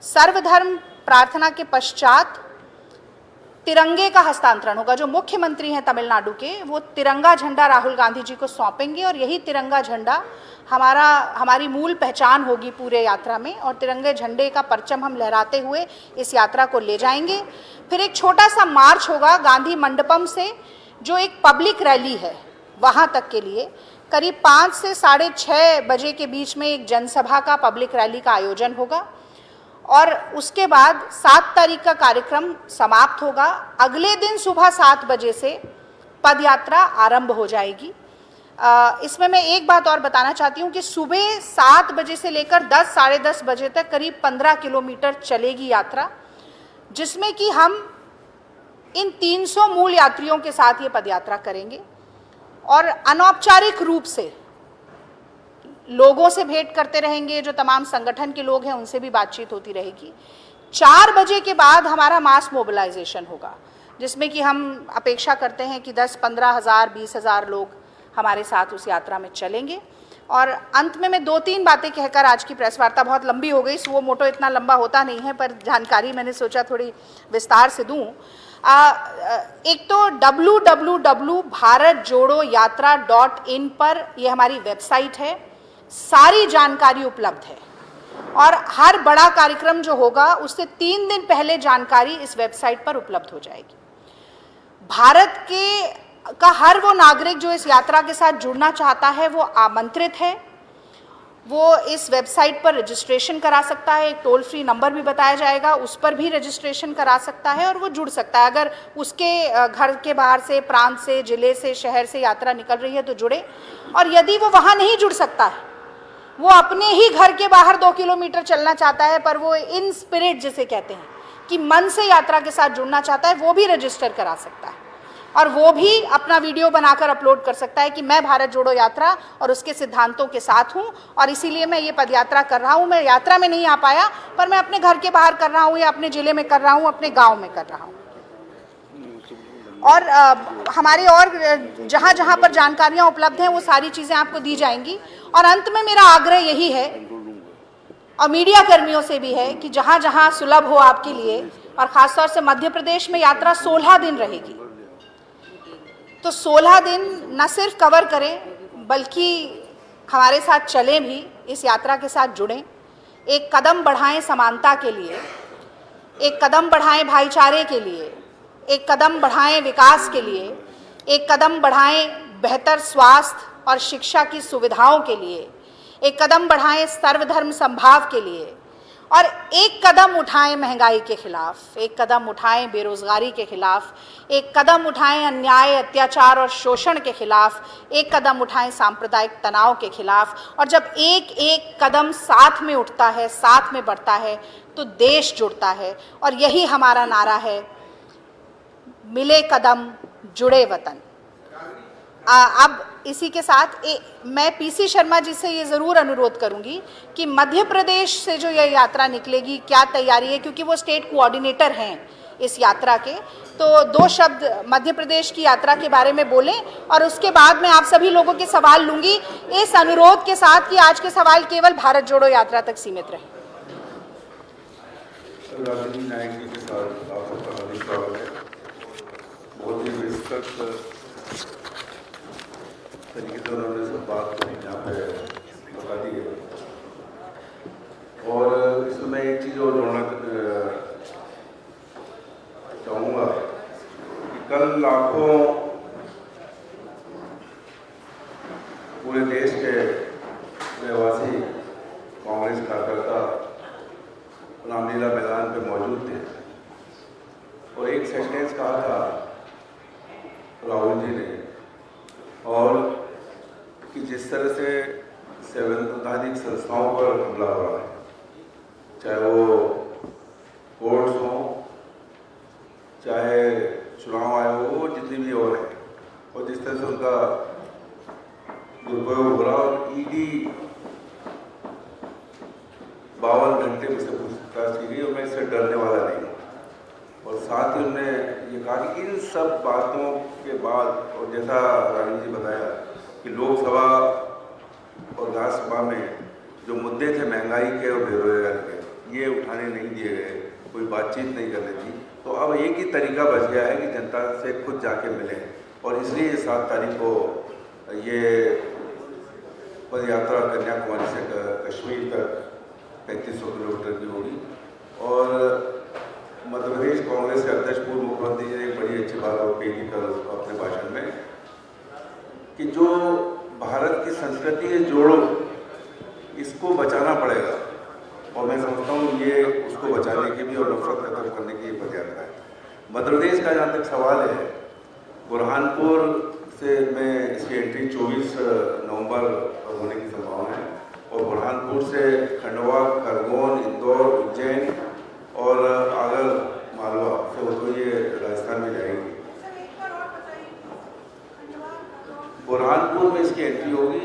B: सर्वधर्म प्रार्थना के पश्चात तिरंगे का हस्तांतरण होगा। जो मुख्यमंत्री हैं तमिलनाडु के, वो तिरंगा झंडा राहुल गांधी जी को सौंपेंगे और यही तिरंगा झंडा हमारी मूल पहचान होगी पूरे यात्रा में, और तिरंगे झंडे का परचम हम लहराते हुए इस यात्रा को ले जाएंगे। फिर एक छोटा सा मार्च होगा गांधी मंडपम से, जो एक पब्लिक रैली है वहां तक के लिए। करीब 5 से 6:30 बजे के बीच में एक जनसभा का, पब्लिक रैली का आयोजन होगा और उसके बाद 7 तारीख का कार्यक्रम समाप्त होगा। अगले दिन सुबह 7 बजे से पद यात्रा आरंभ हो जाएगी। इसमें मैं एक बात और बताना चाहती हूँ कि सुबह 7 बजे से लेकर 10, साढ़े 10 बजे तक करीब 15 किलोमीटर चलेगी यात्रा, जिसमें कि हम इन 300 मूल यात्रियों के साथ ये पदयात्रा करेंगे और अनौपचारिक रूप से लोगों से भेंट करते रहेंगे। जो तमाम संगठन के लोग हैं उनसे भी बातचीत होती रहेगी। 4 बजे के बाद हमारा मास मोबिलाइजेशन होगा, जिसमें कि हम अपेक्षा करते हैं कि 10-15 हज़ार, 20 हज़ार लोग हमारे साथ उस यात्रा में चलेंगे। और अंत में मैं 2-3 बातें कहकर, आज की प्रेस वार्ता बहुत लंबी हो गई, वो मोटो इतना लंबा होता नहीं है, पर जानकारी मैंने सोचा थोड़ी विस्तार से दूं। एक तो www.bharatjodoyatra.in पर ये हमारी वेबसाइट है, सारी जानकारी उपलब्ध है और हर बड़ा कार्यक्रम जो होगा उससे 3 दिन पहले जानकारी इस वेबसाइट पर उपलब्ध हो जाएगी। भारत का हर वो नागरिक जो इस यात्रा के साथ जुड़ना चाहता है वो आमंत्रित है। वो इस वेबसाइट पर रजिस्ट्रेशन करा सकता है, एक टोल फ्री नंबर भी बताया जाएगा, उस पर भी रजिस्ट्रेशन करा सकता है और वो जुड़ सकता है। अगर उसके घर के बाहर से, प्रांत से, जिले से, शहर से यात्रा निकल रही है तो जुड़े। और यदि वो वहाँ नहीं जुड़ सकता है, वो अपने ही घर के बाहर 2 किलोमीटर चलना चाहता है, पर वो इन स्पिरिट जिसे कहते हैं कि मन से यात्रा के साथ जुड़ना चाहता है, वो भी रजिस्टर करा सकता है और वो भी अपना वीडियो बनाकर अपलोड कर सकता है कि मैं भारत जोड़ो यात्रा और उसके सिद्धांतों के साथ हूँ और इसीलिए मैं ये पदयात्रा कर रहा हूँ। मैं यात्रा में नहीं आ पाया, पर मैं अपने घर के बाहर कर रहा हूँ या अपने ज़िले में कर रहा हूँ, अपने गाँव में कर रहा हूँ। और हमारे और जहाँ जहाँ पर जानकारियाँ उपलब्ध हैं वो सारी चीज़ें आपको दी जाएंगी। और अंत में मेरा आग्रह यही है, और मीडिया कर्मियों से भी है, कि जहाँ जहाँ सुलभ हो आपके लिए, और ख़ासतौर से मध्य प्रदेश में यात्रा 16 दिन रहेगी, तो 16 दिन न सिर्फ कवर करें बल्कि हमारे साथ चलें भी, इस यात्रा के साथ जुड़ें, एक कदम बढ़ाएं समानता के लिए, एक कदम बढ़ाएं भाईचारे के लिए, एक कदम बढ़ाएं विकास के लिए, एक कदम बढ़ाएं बेहतर स्वास्थ्य और शिक्षा की सुविधाओं के लिए, एक कदम बढ़ाएं सर्वधर्म समभाव के लिए, और एक कदम उठाएं महंगाई के खिलाफ, एक कदम उठाएं बेरोजगारी के खिलाफ, एक कदम उठाएं अन्याय, अत्याचार और शोषण के खिलाफ, एक कदम उठाएं सांप्रदायिक तनाव के खिलाफ। और जब एक एक कदम साथ में उठता है, साथ में बढ़ता है, तो देश जुड़ता है। और यही हमारा नारा है, मिले कदम जुड़े वतन। अब इसी के साथ मैं पीसी शर्मा जी से ये ज़रूर अनुरोध करूंगी कि मध्य प्रदेश से जो यह यात्रा निकलेगी, क्या तैयारी है, क्योंकि वो स्टेट कोऑर्डिनेटर हैं इस यात्रा के, तो 2 शब्द मध्य प्रदेश की यात्रा के बारे में बोलें और उसके बाद मैं आप सभी लोगों के सवाल लूंगी, इस अनुरोध के साथ कि आज के सवाल केवल भारत जोड़ो यात्रा तक सीमित रहे।
C: राजनीति नायक जी के साथ आपका हार्दिक स्वागत है। बहुत ही विस्तृत तरीके से उन्होंने सब बात यहाँ पे बता दी है। और इसमें मैं एक चीज़ और जोड़ना चाहूँगा कि कल लाखों पूरे देश के रहवासी कांग्रेस कार्यकर्ता रामलीला मैदान पे मौजूद थे और एक सेंटेंस कहा था राहुल जी ने, और कि जिस तरह से संवैधानिक संस्थाओं पर हमला हो रहा है, चाहे वो कोर्ट्स हों, चाहे चुनाव आयोग हो, जितनी भी और है, और जिस तरह से उनका दुरुपयोग हो रहा, और ईडी 52 घंटे मुझसे पूछताछ की गई और मैं इससे डरने वाला नहीं। और साथ ही उन्होंने ये कहा कि इन सब बातों के बाद, और जैसा रानी जी बताया कि लोकसभा और राज्यसभा में जो मुद्दे थे महंगाई के और बेरोजगारी के, ये उठाने नहीं दिए गए, कोई बातचीत नहीं करनी थी। तो अब एक ही तरीका बच गया है कि जनता से खुद जाके मिलें, और इसलिए 7 तारीख को ये पद यात्रा कन्याकुमारी से कश्मीर तक 3500 किलोमीटर की होगी। और मध्य प्रदेश कांग्रेस के अध्यक्ष पूर्व मुख्यमंत्री जी ने एक बड़ी अच्छी बात कही कल अपने भाषण में कि जो भारत की संस्कृति है जोड़ो, इसको बचाना पड़ेगा। और मैं समझता हूँ ये उसको बचाने की भी और नफरत खत्म करने की पद यात्रा है। मध्य प्रदेश का जहाँ तक सवाल है, बुरहानपुर से में इसकी एंट्री 24 नवंबर होने की संभावना है, और बुरहानपुर से खंडवा, खरगोन, इंदौर, उज्जैन और आगर मालवा से होते ये राजस्थान में जाएंगी। बुरहानपुर में इसकी एंट्री होगी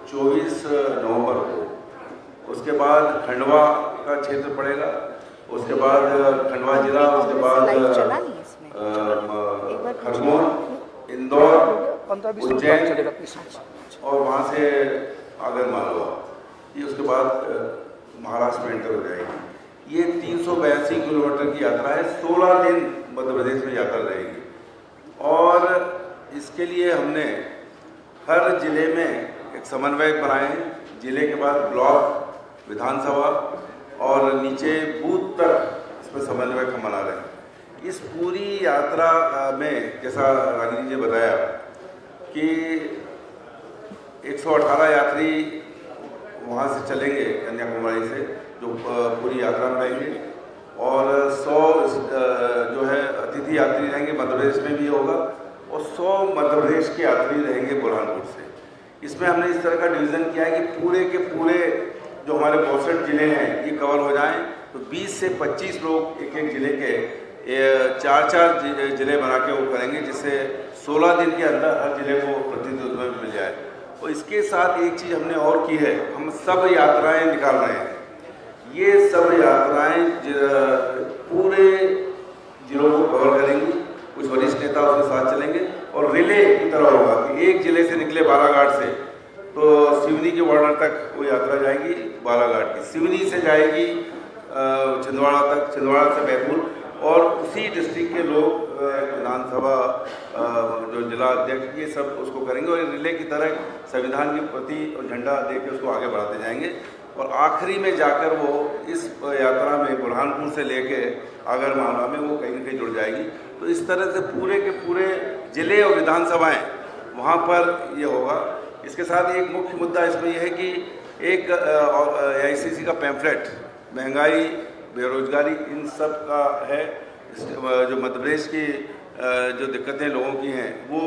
C: 24 नवंबर को। उसके बाद खंडवा का क्षेत्र पड़ेगा, उसके बाद खंडवा जिला, उसके बाद खरगोन, इंदौर, उज्जैन और वहाँ से आगर मालवा, ये उसके बाद महाराष्ट्र में एंटर हो जाएगी। ये 382 किलोमीटर की यात्रा है, 16 दिन मध्य प्रदेश में यात्रा रहेगी। और इसके लिए हमने हर जिले में एक समन्वयक बनाए हैं, जिले के बाद ब्लॉक, विधानसभा और नीचे बूथ तक इसमें समन्वयक हम बना रहे हैं। इस पूरी यात्रा में जैसा रागिनी जी बताया कि 118 यात्री वहाँ से चलेंगे कन्याकुमारी से, जो पूरी यात्रा में रहेंगे, और 100 जो है अतिथि यात्री रहेंगे, मध्य प्रदेश में भी होगा, और 100 मध्य प्रदेश के यात्री रहेंगे बुरहानपुर से। इसमें हमने इस तरह का डिवीज़न किया है कि पूरे के पूरे जो हमारे 62 जिले हैं ये कवर हो जाएं, तो 20 से 25 लोग एक एक जिले के 4-4 जिले बना के वो करेंगे, जिससे 16 दिन के अंदर हर जिले को प्रतिनिधित्व में मिल जाए। और इसके साथ एक चीज़ हमने और की है, हम सब यात्राएं निकाल रहे हैं। ये सब यात्राएं पूरे जिलों को कवर करेंगी, कुछ वरिष्ठ नेता उसके साथ चलेंगे, और रिले की तरह होगा कि एक जिले से निकले बालाघाट से तो सिवनी के बॉर्डर तक वो यात्रा जाएगी, बालाघाट की, सिवनी से जाएगी छिंदवाड़ा तक, छिंदवाड़ा से बैतूल, और उसी डिस्ट्रिक्ट के लोग विधानसभा जो जिला अध्यक्ष ये सब उसको करेंगे, और रिले की तरह संविधान के प्रति और झंडा दे के उसको आगे बढ़ाते जाएंगे। और आखिरी में जाकर वो इस यात्रा में बुरहानपुर से लेके आगर मालवा में वो कहीं न कहीं जुड़ जाएगी। तो इस तरह से पूरे के पूरे जिले और विधानसभाएं वहाँ पर ये होगा। इसके साथ एक मुख्य मुद्दा इसमें यह है कि एक AICC का पैम्फलेट महंगाई, बेरोजगारी, इन सब का है। जो मध्य प्रदेश की जो दिक्कतें लोगों की हैं वो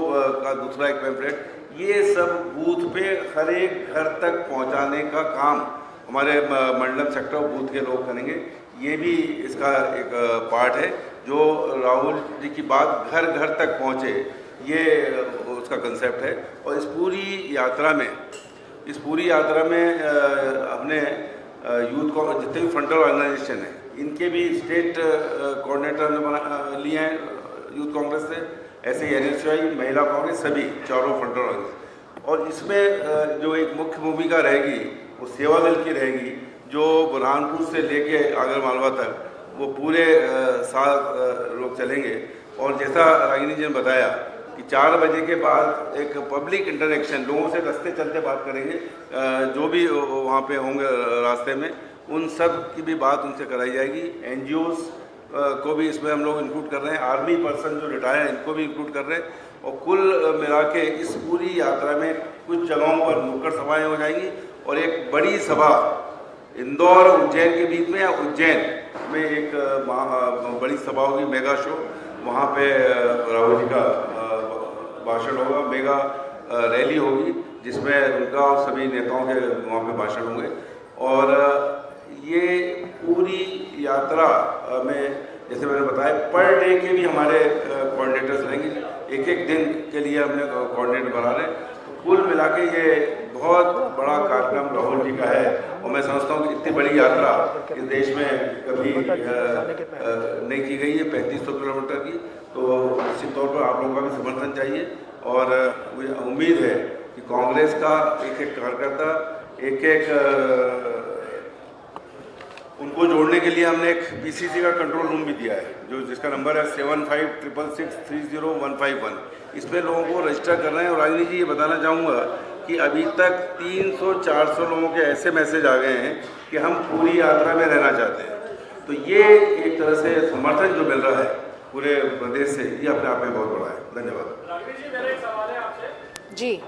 C: का दूसरा एक पैम्फलेट, ये सब बूथ पे हर एक घर तक पहुंचाने का काम हमारे मंडलम सेक्टर बूथ के लोग करेंगे। ये भी इसका एक पार्ट है, जो राहुल जी की बात घर घर तक पहुंचे, ये उसका कंसेप्ट है। और इस पूरी यात्रा में हमने यूथ को जितने भी फ्रंटल ऑर्गेनाइजेशन हैं, इनके भी स्टेट कोऑर्डिनेटर हमने बना लिए हैं यूथ कांग्रेस से, ऐसे ही NSY, महिला कांग्रेस, सभी चारों फ्रंटल ऑर्गेनाइजेशन। और इसमें जो एक मुख्य भूमिका रहेगी वो सेवा दल की रहेगी, जो बुरहानपुर से लेके आगर मालवा तक वो पूरे 7 लोग चलेंगे। और जैसा रागिनी जी ने बताया कि 4 बजे के बाद एक पब्लिक इंटरेक्शन, लोगों से रास्ते चलते बात करेंगे, जो भी वहाँ पे होंगे रास्ते में, उन सब की भी बात उनसे कराई जाएगी। NGOs को भी इसमें हम लोग इंक्लूड कर रहे हैं, आर्मी पर्सन जो रिटायर हैं इनको भी इंक्लूड कर रहे हैं। और कुल मिला के इस पूरी यात्रा में कुछ जगहों पर नुक्कड़ सभाएँ हो जाएंगी और एक बड़ी सभा इंदौर और उज्जैन के बीच में, या उज्जैन में एक बड़ी सभा होगी, मेगा शो। वहाँ पे राहुल जी का भाषण होगा, मेगा रैली होगी, जिसमें उनका और सभी नेताओं के वहाँ पे भाषण होंगे। और ये पूरी यात्रा में जैसे मैंने बताया, पर डे के भी हमारे कोऑर्डिनेटर्स रहेंगे, एक दिन के लिए हमने कोऑर्डिनेटर बना रहे हैं। कुल मिला के ये बहुत बड़ा कार्यक्रम राहुल जी का है, और मैं समझता हूँ कि इतनी बड़ी यात्रा इस देश में कभी नहीं की गई है, 3500 किलोमीटर की। तो निश्चित तौर पर आप लोगों का भी समर्थन चाहिए। और मुझे उम्मीद है कि कांग्रेस का एक एक कार्यकर्ता, एक उनको जोड़ने के लिए हमने एक PCC का कंट्रोल रूम भी दिया है, जो जिसका नंबर है 7566630151। इसमें लोगों को रजिस्टर कर रहे हैं। और रागिनी जी, ये बताना चाहूँगा कि अभी तक 300-400 लोगों के ऐसे मैसेज आ गए हैं कि हम पूरी यात्रा में रहना चाहते हैं। तो ये एक तरह से समर्थन जो मिल रहा है पूरे प्रदेश से, ये अपने आप में बहुत बड़ा है। धन्यवाद।
D: रागिनी जी, मेरा एक सवाल है आपसे।
B: जी,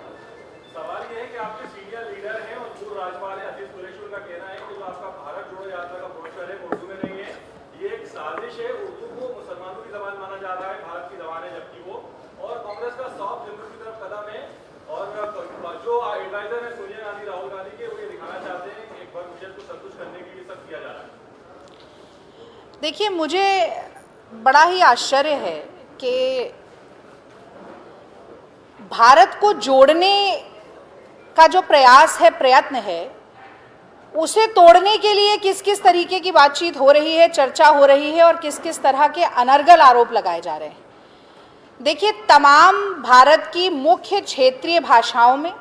D: सवाल ये है कि आपके सीनियर लीडर हैं और पूर्व राज्यपाल है आशीष कुरेश्वर का कहना है कि जो आपका भारत जोड़ो यात्रा का ब्रोशर है उर्दू में नहीं है, ये एक साजिश है। उर्दू को मुसलमानों की जबान माना जा रहा है, भारत की जबान है, जबकि वो और कांग्रेस का सॉफ्ट जम्मू की तरफ कदम है। और जो एडवाइजर है सोनिया गांधी, राहुल गांधी के, वो ये दिखाना चाहते हैं कि एक बार मुझे को संतुष्ट करने के लिए सब किया जा रहा है।
B: देखिए, मुझे बड़ा ही आश्चर्य है कि भारत को जोड़ने का जो प्रयास है, प्रयत्न है, उसे तोड़ने के लिए किस किस तरीके की बातचीत हो रही है, चर्चा हो रही है और किस किस तरह के अनर्गल आरोप लगाए जा रहे हैं। देखिए, तमाम भारत की मुख्य क्षेत्रीय भाषाओं में,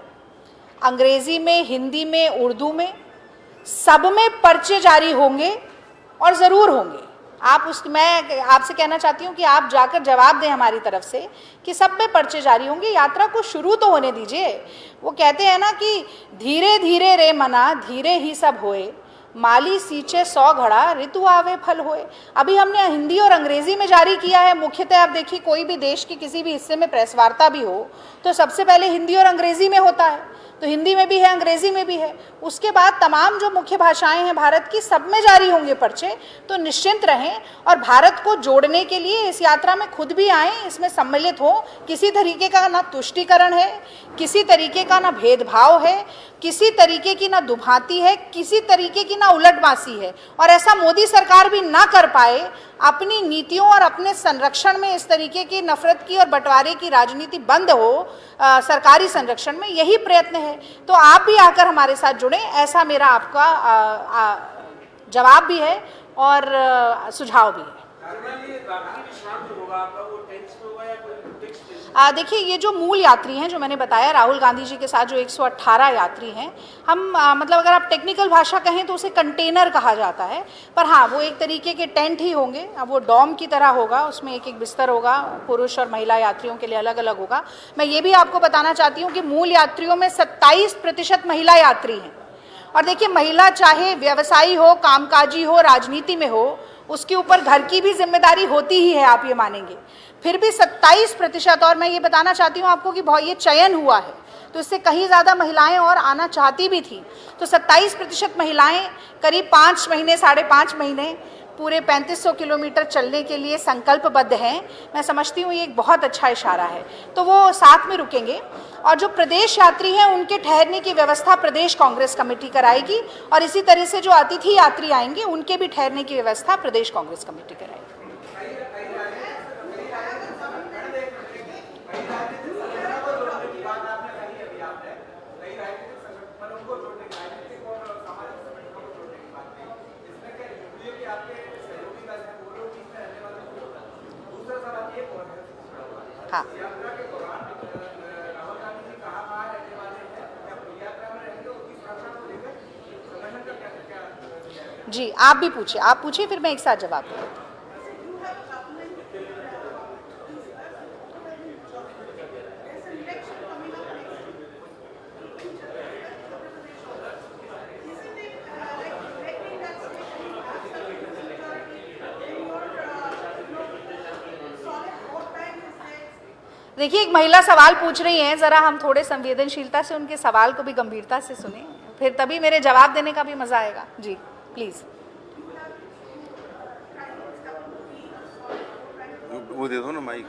B: अंग्रेजी में, हिंदी में, उर्दू में, सब में पर्चे जारी होंगे और ज़रूर होंगे। मैं आपसे कहना चाहती हूँ कि आप जाकर जवाब दें हमारी तरफ से कि सब में पर्चे जारी होंगे। यात्रा को शुरू तो होने दीजिए। वो कहते हैं ना कि धीरे धीरे रे मना, धीरे ही सब होए, माली सींचे 100 घड़ा, ऋतु आवे फल होए। अभी हमने हिंदी और अंग्रेजी में जारी किया है। मुख्यतः आप देखिए, कोई भी देश की किसी भी हिस्से में प्रेस वार्ता भी हो तो सबसे पहले हिंदी और अंग्रेजी में होता है, तो हिंदी में भी है, अंग्रेजी में भी है। उसके बाद तमाम जो मुख्य भाषाएं हैं भारत की, सब में जारी होंगे पर्चे। तो निश्चिंत रहें और भारत को जोड़ने के लिए इस यात्रा में खुद भी आएँ, इसमें सम्मिलित हो। किसी तरीके का ना तुष्टीकरण है, किसी तरीके का ना भेदभाव है, किसी तरीके की ना दुभांति है, किसी तरीके की ना उलटबाजी है। और ऐसा मोदी सरकार भी ना कर पाए। अपनी नीतियों और अपने संरक्षण में इस तरीके की नफरत की और बंटवारे की राजनीति बंद हो, सरकारी संरक्षण में, यही प्रयत्न है। तो आप भी आकर हमारे साथ जुड़ें, ऐसा मेरा आपका जवाब भी है और सुझाव भी है। देखिए, ये जो मूल यात्री हैं, जो मैंने बताया राहुल गांधी जी के साथ जो 118 यात्री हैं, हम मतलब अगर आप टेक्निकल भाषा कहें तो उसे कंटेनर कहा जाता है। पर हाँ, वो एक तरीके के टेंट ही होंगे। अब वो डॉम की तरह होगा, उसमें एक एक बिस्तर होगा, पुरुष और महिला यात्रियों के लिए अलग अलग होगा। मैं ये भी आपको बताना चाहती हूँ कि मूल यात्रियों में 27% महिला यात्री हैं। और देखिए, महिला चाहे व्यवसायी हो, कामकाजी हो, राजनीति में हो, उसके ऊपर घर की भी जिम्मेदारी होती ही है, आप ये मानेंगे। फिर भी 27%। और मैं ये बताना चाहती हूँ आपको कि बहुत ये चयन हुआ है। तो इससे कहीं ज़्यादा महिलाएं और आना चाहती भी थी। तो 27% महिलाएं करीब 5 महीने 5.5 महीने पूरे 3500 किलोमीटर चलने के लिए संकल्पबद्ध हैं। मैं समझती हूँ ये एक बहुत अच्छा इशारा है। तो वो साथ में रुकेंगे और जो प्रदेश यात्री हैं उनके ठहरने की व्यवस्था प्रदेश कांग्रेस कमेटी कराएगी और इसी तरह से जो अतिथि यात्री आएंगे उनके भी ठहरने की व्यवस्था प्रदेश कांग्रेस कमेटी कराएगी। हाँ, जी आप भी पूछिए, आप पूछिए फिर मैं एक साथ जवाब दूँ। देखिए, एक महिला सवाल पूछ रही हैं, ज़रा हम थोड़े संवेदनशीलता से उनके सवाल को भी गंभीरता से सुने, फिर तभी मेरे जवाब देने का भी मज़ा आएगा। जी प्लीज़।
C: वो दे दो ना mic.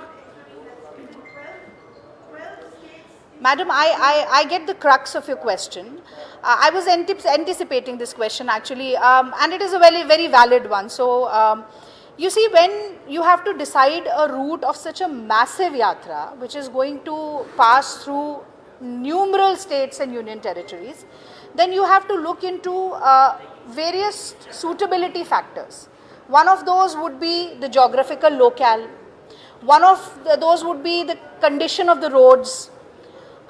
B: Madam, I get the crux of your question. I was anticipating this question actually, and it is a very, very valid one. So, you see, when you have to decide a route of such a massive yatra, which is going to pass through numerous states and union territories, then you have to look into various suitability factors. One of those would be the geographical locale. One of those would be the condition of the roads.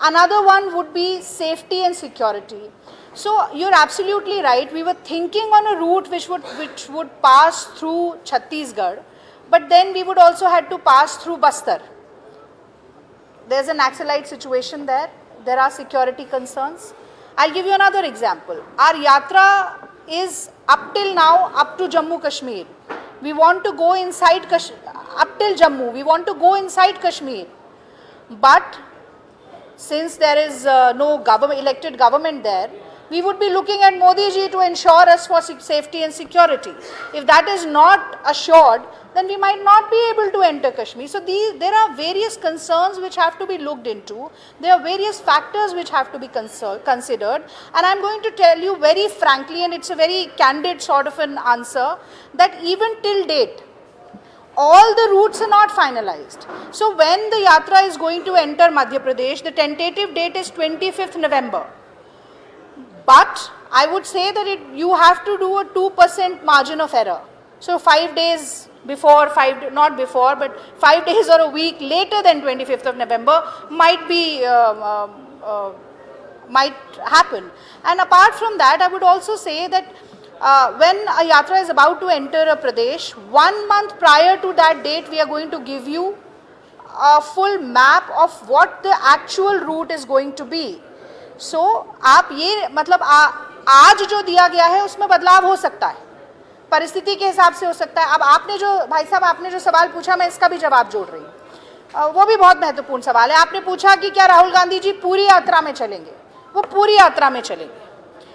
B: Another one would be safety and security. So you're absolutely right. We were thinking on a route which would pass through Chhattisgarh, but then we would also have to pass through Bastar. There's an Naxalite situation there. There are security concerns. I'll give you another example. Our yatra is up till now up to Jammu Kashmir. We want to go inside up till Jammu. We want to go inside Kashmir, but since there is no elected government there, we would be looking at Modi ji to ensure us for safety and security. If that is not assured, then we might not be able to enter Kashmir. So there are various concerns which have to be looked into. There are various factors which have to be considered. And I'm going to tell you very frankly, and it's a very candid sort of an answer, that even till date, all the routes are not finalized. So when the yatra is going to enter Madhya Pradesh, the tentative date is 25th November. But I would say that you have to do a 2% margin of error. So 5 days before, 5 days or a week later than 25th of November might be might happen. And apart from that, I would also say that when a yatra is about to enter a Pradesh, 1 month prior to that date, we are going to give you a full map of what the actual route is going to be. So, आप ये मतलब आज जो दिया गया है उसमें बदलाव हो सकता है, परिस्थिति के हिसाब से हो सकता है। अब आपने जो भाई साहब आपने जो सवाल पूछा, मैं इसका भी जवाब जोड़ रही हूँ, वो भी बहुत महत्वपूर्ण सवाल है। आपने पूछा कि क्या राहुल गांधी जी पूरी यात्रा में चलेंगे? वो पूरी यात्रा में चलेंगे।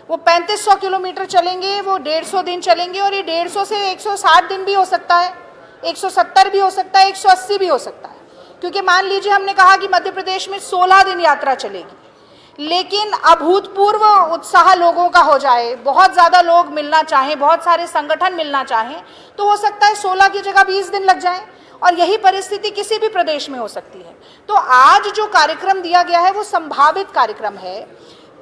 B: वो 3500 किलोमीटर चलेंगे, वो 150 दिन चलेंगे, और ये 150 से 160 दिन भी हो सकता है, 170 भी हो सकता है, 180 भी हो सकता है। क्योंकि मान लीजिए हमने कहा कि मध्य प्रदेश में 16 दिन यात्रा चलेगी, लेकिन अभूतपूर्व उत्साह लोगों का हो जाए, बहुत ज़्यादा लोग मिलना चाहें, बहुत सारे संगठन मिलना चाहें, तो हो सकता है 16 की जगह 20 दिन लग जाएं, और यही परिस्थिति किसी भी प्रदेश में हो सकती है। तो आज जो कार्यक्रम दिया गया है वो संभावित कार्यक्रम है।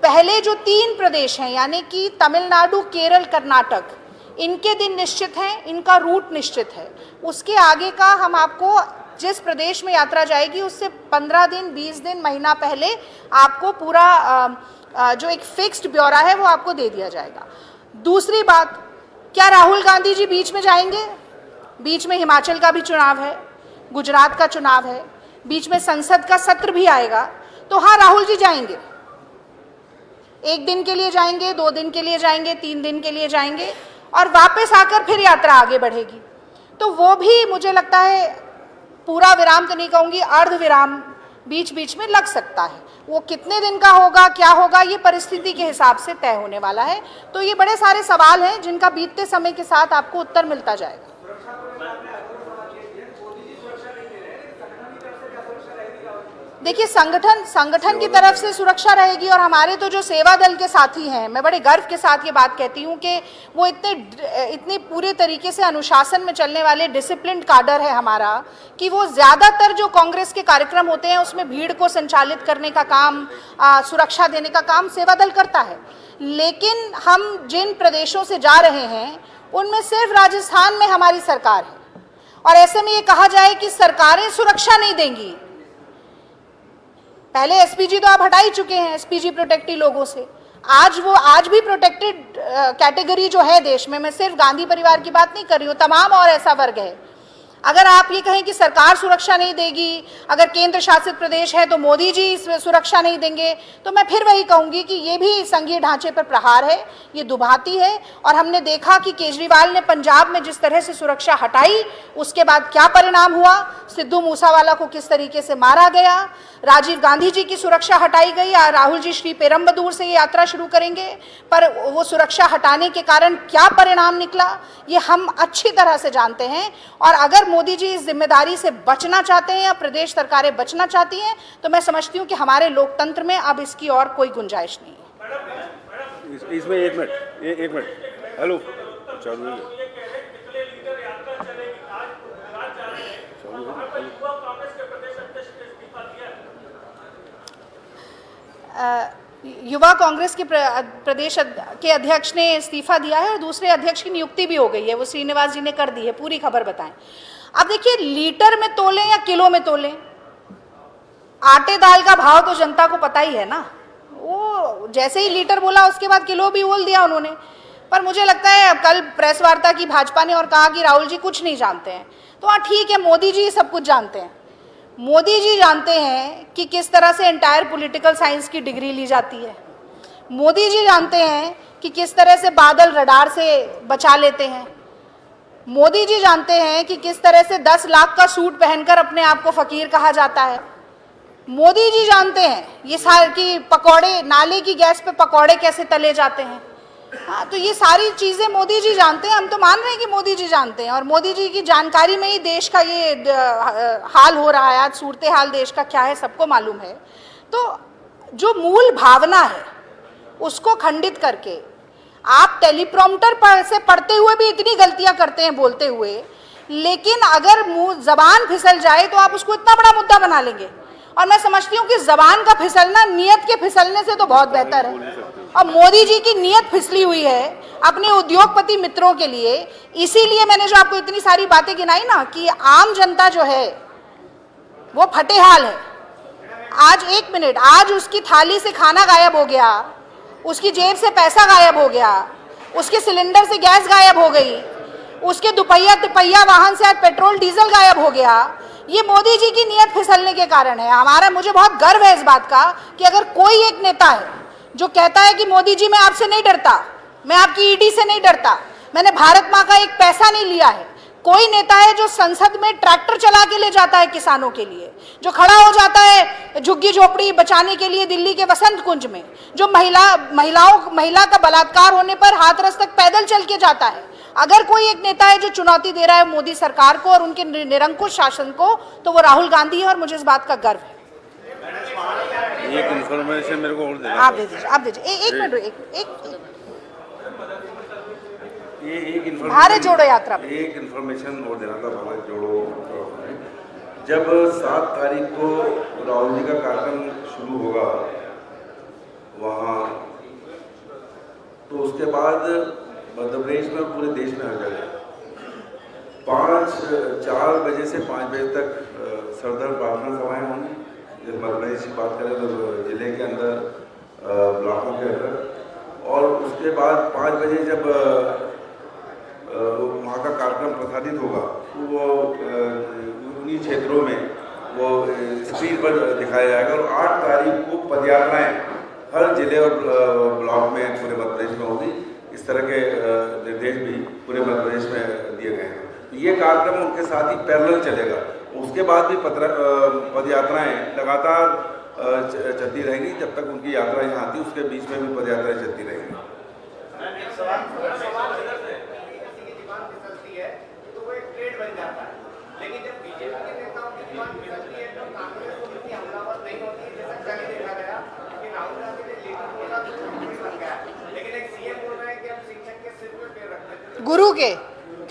B: पहले जो 3 प्रदेश हैं, यानी कि तमिलनाडु, केरल, कर्नाटक, इनके दिन निश्चित हैं, इनका रूट निश्चित है। उसके आगे का हम आपको जिस प्रदेश में यात्रा जाएगी उससे 15 दिन, 20 दिन, महीना पहले आपको पूरा जो एक फिक्स्ड ब्यौरा है वो आपको दे दिया जाएगा। दूसरी बात, क्या राहुल गांधी जी बीच में जाएंगे? बीच में हिमाचल का भी चुनाव है, गुजरात का चुनाव है, बीच में संसद का सत्र भी आएगा। तो हाँ, राहुल जी जाएंगे, 1 दिन के लिए जाएंगे, 2 दिन के लिए जाएंगे, 3 दिन के लिए जाएंगे, और वापस आकर फिर यात्रा आगे बढ़ेगी। तो वो भी मुझे लगता है पूरा विराम तो नहीं कहूँगी, अर्ध विराम बीच बीच में लग सकता है। वो कितने दिन का होगा, क्या होगा, ये परिस्थिति के हिसाब से तय होने वाला है। तो ये बड़े सारे सवाल हैं जिनका बीतते समय के साथ आपको उत्तर मिलता जाएगा। देखिए, संगठन की तरफ से सुरक्षा रहेगी, और हमारे तो जो सेवा दल के साथी हैं, मैं बड़े गर्व के साथ ये बात कहती हूँ कि वो इतने पूरे तरीके से अनुशासन में चलने वाले डिसिप्लिन्ड काडर है हमारा, कि वो ज़्यादातर जो कांग्रेस के कार्यक्रम होते हैं उसमें भीड़ को संचालित करने का काम, सुरक्षा देने का काम सेवा दल करता है। लेकिन हम जिन प्रदेशों से जा रहे हैं उनमें सिर्फ राजस्थान में हमारी सरकार है, और ऐसे में ये कहा जाए कि सरकारें सुरक्षा नहीं देंगी। पहले एसपीजी तो आप हटा ही चुके हैं, एसपीजी प्रोटेक्टी लोगों से। आज भी प्रोटेक्टेड कैटेगरी जो है देश में, मैं सिर्फ गांधी परिवार की बात नहीं कर रही हूँ, तमाम और ऐसा वर्ग है। अगर आप ये कहें कि सरकार सुरक्षा नहीं देगी, अगर केंद्र शासित प्रदेश है तो मोदी जी सुरक्षा नहीं देंगे, तो मैं फिर वही कहूंगी कि ये भी संघीय ढांचे पर प्रहार है, ये दुभाती है। और हमने देखा कि केजरीवाल ने पंजाब में जिस तरह से सुरक्षा हटाई, उसके बाद क्या परिणाम हुआ, सिद्धू मूसावाला को किस तरीके से मारा गया, राजीव गांधी जी की सुरक्षा हटाई गई। राहुल जी श्री पेरम्बदूर से ये यात्रा शुरू करेंगे, पर वो सुरक्षा हटाने के कारण क्या परिणाम निकला, ये हम अच्छी तरह से जानते हैं। और अगर मोदी जी इस जिम्मेदारी से बचना चाहते हैं या प्रदेश सरकारें बचना चाहती हैं, तो मैं समझती हूँ कि हमारे लोकतंत्र में अब इसकी और कोई गुंजाइश नहीं है।
E: इसमें एक मिनट हेलो चालू है।
B: युवा कांग्रेस के प्रदेश के अध्यक्ष ने इस्तीफा दिया है और दूसरे अध्यक्ष की नियुक्ति भी हो गई है, वो श्रीनिवास जी ने कर दी है। पूरी खबर बताएं। अब देखिए, लीटर में तोलें या किलो में तोलें, आटे दाल का भाव तो जनता को पता ही है ना। वो जैसे ही लीटर बोला उसके बाद किलो भी बोल दिया उन्होंने। पर मुझे लगता है कल प्रेस वार्ता की भाजपा ने और कहा कि राहुल जी कुछ नहीं जानते हैं। तो हाँ ठीक है, मोदी जी सब कुछ जानते हैं। मोदी जी जानते हैं कि किस तरह से एंटायर पॉलिटिकल साइंस की डिग्री ली जाती है। मोदी जी जानते हैं कि किस तरह से बादल रडार से बचा लेते हैं। मोदी जी जानते हैं कि किस तरह से 10 लाख का सूट पहनकर अपने आप को फकीर कहा जाता है। मोदी जी जानते हैं ये सारे की पकौड़े, नाले की गैस पे पकौड़े कैसे तले जाते हैं। हाँ, तो ये सारी चीज़ें मोदी जी जानते हैं। हम तो मान रहे हैं कि मोदी जी जानते हैं, और मोदी जी की जानकारी में ही देश का ये हाल हो रहा है। आज सूरत हाल देश का क्या है सबको मालूम है। तो जो मूल भावना है उसको खंडित करके आप टेलीप्रॉम्प्टर पर से पढ़ते हुए भी इतनी गलतियां करते हैं बोलते हुए, लेकिन अगर मुंह जबान फिसल जाए तो आप उसको इतना बड़ा मुद्दा बना लेंगे। और मैं समझती हूँ कि जबान का फिसलना नियत के फिसलने से तो बहुत बेहतर है। और मोदी जी की नियत फिसली हुई है अपने उद्योगपति मित्रों के लिए। इसीलिए मैंने जो आपको इतनी सारी बातें गिनाई ना, कि आम जनता जो है वो फटेहाल है। आज एक मिनट, आज उसकी थाली से खाना गायब हो गया, उसकी जेब से पैसा गायब हो गया, उसके सिलेंडर से गैस गायब हो गई, उसके दुपहिया तिपहिया वाहन से आज पेट्रोल डीजल गायब हो गया। ये मोदी जी की नियत फिसलने के कारण है। मुझे बहुत गर्व है इस बात का कि अगर कोई एक नेता है जो कहता है कि मोदी जी मैं आपसे नहीं डरता, मैं आपकी ईडी से नहीं डरता, मैंने भारत माँ का एक पैसा नहीं लिया है, कोई नेता है जो संसद में ट्रैक्टर चला के ले जाता है किसानों के लिए, जो खड़ा हो जाता है झुग्गी झोपड़ी बचाने के लिए दिल्ली के वसंत कुंज में, जो महिला का बलात्कार होने पर हाथरस तक पैदल चल के जाता है, अगर कोई एक नेता है जो चुनौती दे रहा है मोदी सरकार को और उनके निरंकुश शासन को, तो वो राहुल गांधी है। और मुझे इस बात का गर्व है।
E: एक इन्फॉर्मेशन मेरे को और देना।
B: आप दे दीजिए एक मिनट।
E: एक
B: भारत जोड़ो यात्रा पे
C: एक इन्फॉर्मेशन और देना था। भारत जोड़ो जब 7 तारीख को राहुल जी का कार्यक्रम शुरू होगा वहाँ, तो उसके बाद मध्य प्रदेश में पूरे देश में आ जाएगा। 4 बजे से 5 बजे तक सरदर प्रार्थना सभाएं होंगी। जब मध्य प्रदेश की बात करें तो जिले के अंदर, ब्लॉकों के अंदर, और उसके बाद 5 बजे जब वहाँ का कार्यक्रम प्रसारित होगा तो वो उन्हीं क्षेत्रों में वो स्क्रीन पर दिखाया जाएगा। और 8 तारीख को पदयात्राएं हर जिले और ब्लॉक में पूरे मध्य प्रदेश में होगी। इस तरह के निर्देश भी पूरे मध्य प्रदेश में दिए गए हैं। ये कार्यक्रम उनके साथ ही पैरेलल चलेगा। उसके बाद भी पद यात्राएं लगातार चलती रहेंगी जब तक उनकी यात्रा यहाँ आती है। उसके बीच में भी पद यात्राएं चलती रहेंगी।
F: लेकिन जब बीजेपी के नेताओं की जुबान फिसलती है तो कांग्रेस को इतनी हमलावर नहीं होती है, जैसा कल ही देखा गया कि राहुल गांधी ने लीडर बोला तो नहीं बन गया, लेकिन एक सीएम बोल रहे हैं कि हम शिक्षक के सिर पे पैर रखते थे,
B: गुरु के,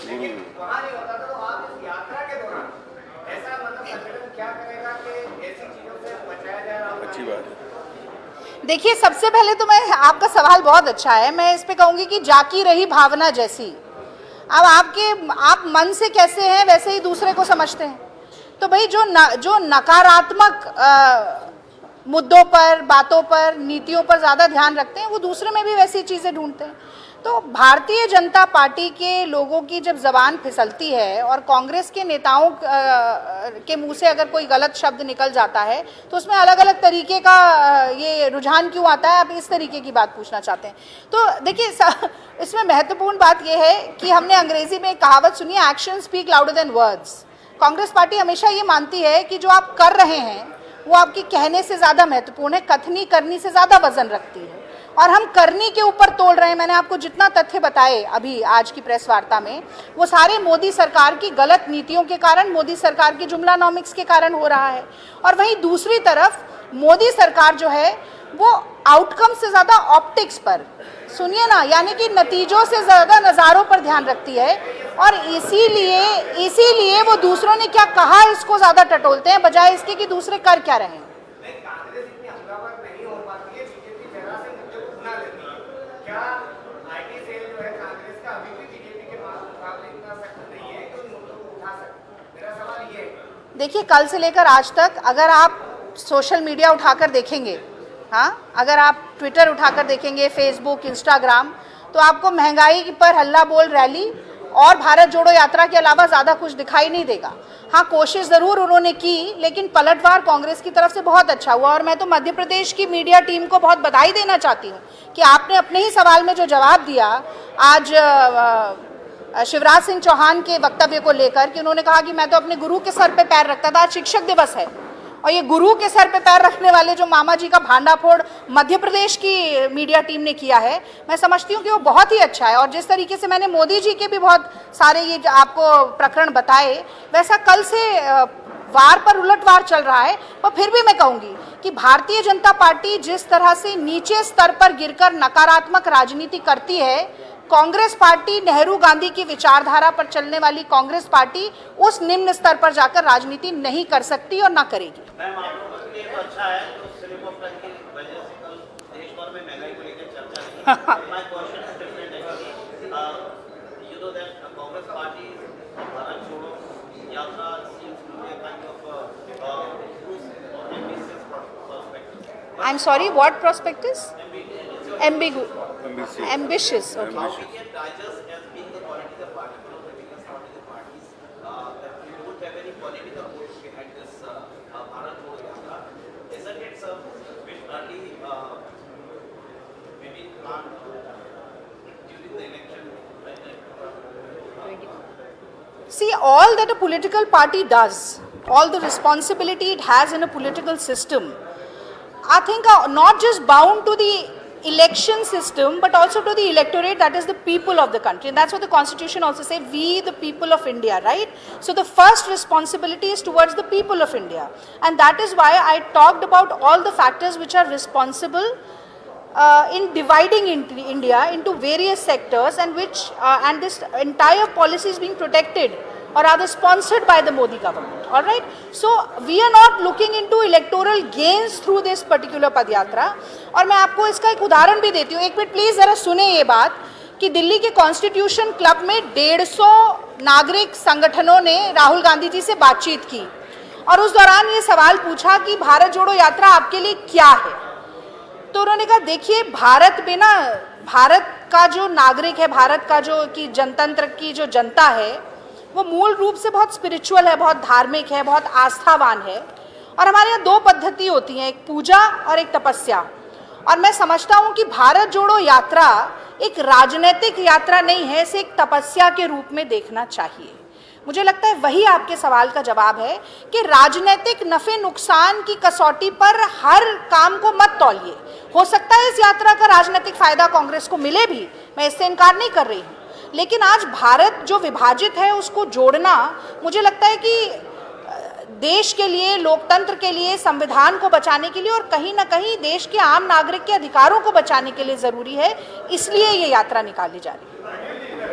F: लेकिन वहाँ नहीं होता था। तो आप इस यात्रा के दौरान ऐसा मतलब संगठन क्या करेगा कि ऐसी चीजों से बचाया जाए?
C: अच्छी बात है।
B: देखिए, सबसे पहले तो मैं, आपका सवाल बहुत अच्छा है, मैं इस पे कहूंगी कि जाकी रही भावना जैसी। अब आप मन से कैसे हैं वैसे ही दूसरे को समझते हैं। तो भाई जो नकारात्मक मुद्दों पर, बातों पर, नीतियों पर ज़्यादा ध्यान रखते हैं, वो दूसरे में भी वैसी चीज़ें ढूंढते हैं। तो भारतीय जनता पार्टी के लोगों की जब ज़बान फिसलती है और कांग्रेस के नेताओं के मुंह से अगर कोई गलत शब्द निकल जाता है तो उसमें अलग अलग तरीके का ये रुझान क्यों आता है, आप इस तरीके की बात पूछना चाहते हैं। तो देखिए, इसमें महत्वपूर्ण बात यह है कि हमने अंग्रेजी में एक कहावत सुनी है, action speak louder than words. Congress party हमेशा ये मानती है कि जो आप कर रहे हैं वो आपके कहने से ज़्यादा महत्वपूर्ण है, कथनी करनी से ज़्यादा वजन रखती है, और हम करनी के ऊपर तोल रहे हैं। मैंने आपको जितना तथ्य बताए अभी आज की प्रेस वार्ता में, वो सारे मोदी सरकार की गलत नीतियों के कारण, मोदी सरकार की जुमलानॉमिक्स के कारण हो रहा है। और वहीं दूसरी तरफ मोदी सरकार जो है वो आउटकम से ज़्यादा ऑप्टिक्स पर, सुनिए ना, यानी कि नतीजों से ज़्यादा नज़ारों पर ध्यान रखती है, और इसीलिए वो दूसरों ने क्या कहा इसको ज़्यादा टटोलते हैं बजाय इसके कि दूसरे कर क्या रहे हैं।
F: कांग्रेस इतनी हमलावर नहीं हो पाती है, बीजेपी जरा से मुद्दे को भुना लेती है। क्या आईटी सेल जो है कांग्रेस का अभी भी बीजेपी के मुकाबले इतना सख्त नहीं है कि उन मुद्दों को उठा सके? मेरा सवाल ये है।
B: देखिए, कल से लेकर आज तक अगर आप सोशल मीडिया उठाकर देखेंगे, हाँ, अगर आप ट्विटर उठाकर देखेंगे, फेसबुक, इंस्टाग्राम, तो आपको महंगाई पर हल्ला बोल रैली और भारत जोड़ो यात्रा के अलावा ज़्यादा कुछ दिखाई नहीं देगा। हाँ, कोशिश ज़रूर उन्होंने की, लेकिन पलटवार कांग्रेस की तरफ से बहुत अच्छा हुआ। और मैं तो मध्य प्रदेश की मीडिया टीम को बहुत बधाई देना चाहती हूँ कि आपने अपने ही सवाल में जो जवाब दिया आज शिवराज सिंह चौहान के वक्तव्य को लेकर, कि उन्होंने कहा कि मैं तो अपने गुरु के सर पे पैर रखता था। आज शिक्षक दिवस है और ये गुरु के सर पे पैर रखने वाले जो मामा जी का भांडाफोड़ मध्य प्रदेश की मीडिया टीम ने किया है, मैं समझती हूँ कि वो बहुत ही अच्छा है। और जिस तरीके से मैंने मोदी जी के भी बहुत सारे ये आपको प्रकरण बताए, वैसा कल से वार पर उलटवार चल रहा है। पर फिर भी मैं कहूँगी कि भारतीय जनता पार्टी जिस तरह से नीचे स्तर पर गिरकर नकारात्मक राजनीति करती है, कांग्रेस पार्टी, नेहरू गांधी की विचारधारा पर चलने वाली कांग्रेस पार्टी उस निम्न स्तर पर जाकर राजनीति नहीं कर सकती और ना करेगी।
G: मैम, आप लोगों के लिए तो अच्छा है, तो स्लिप ऑफ टंग की वजह से कल देश भर में महंगाई को लेकर चर्चा नहीं। My question is different actually. You know that Congress party Bharat Chhodo Yatra seems to be a kind of ambitious prospect.
B: I am sorry, what prospect is? Ambitious. Okay.
G: How we can digest as being the political party, one of the biggest political parties, that we don't have any political voice behind this Bharat Jodo Yatra. Isn't it some bit early, maybe planned during the election?
B: See, all that a political party does, all the responsibility it has in a political system, I think are not just bound to the election system but also to the electorate, that is the people of the country. And that's what the constitution also says, we the people of India, right? So the first responsibility is towards the people of India, and that is why I talked about all the factors which are responsible in dividing India into various sectors, and which and this entire policy is being protected or rather sponsored by the Modi government. All right, so we are not looking into electoral gains through this particular पदयात्रा। और मैं आपको इसका एक उदाहरण भी देती हूँ, एक मिनट प्लीज जरा सुने ये बात, कि दिल्ली के कॉन्स्टिट्यूशन क्लब में 150 नागरिक संगठनों ने राहुल गांधी जी से बातचीत की और उस दौरान ये सवाल पूछा कि भारत जोड़ो यात्रा आपके लिए क्या है। तो उन्होंने कहा, देखिए, भारत में ना, भारत का जो नागरिक है, भारत का जो कि जनतंत्र की जो जनता है, वो मूल रूप से बहुत स्पिरिचुअल है, बहुत धार्मिक है, बहुत आस्थावान है। और हमारे यहाँ दो पद्धति होती हैं, एक पूजा और एक तपस्या। और मैं समझता हूँ कि भारत जोड़ो यात्रा एक राजनीतिक यात्रा नहीं है, इसे एक तपस्या के रूप में देखना चाहिए। मुझे लगता है वही आपके सवाल का जवाब है कि राजनीतिक नफे नुकसान की कसौटी पर हर काम को मत तौलिए। हो सकता है इस यात्रा का राजनीतिक फायदा कांग्रेस को मिले भी, मैं इससे इनकार नहीं कर रही हूं, लेकिन आज भारत जो विभाजित है उसको जोड़ना मुझे लगता है कि देश के लिए, लोकतंत्र के लिए, संविधान को बचाने के लिए और कहीं ना कहीं देश के आम नागरिक के अधिकारों को बचाने के लिए जरूरी है, इसलिए ये यात्रा निकाली जा रही है।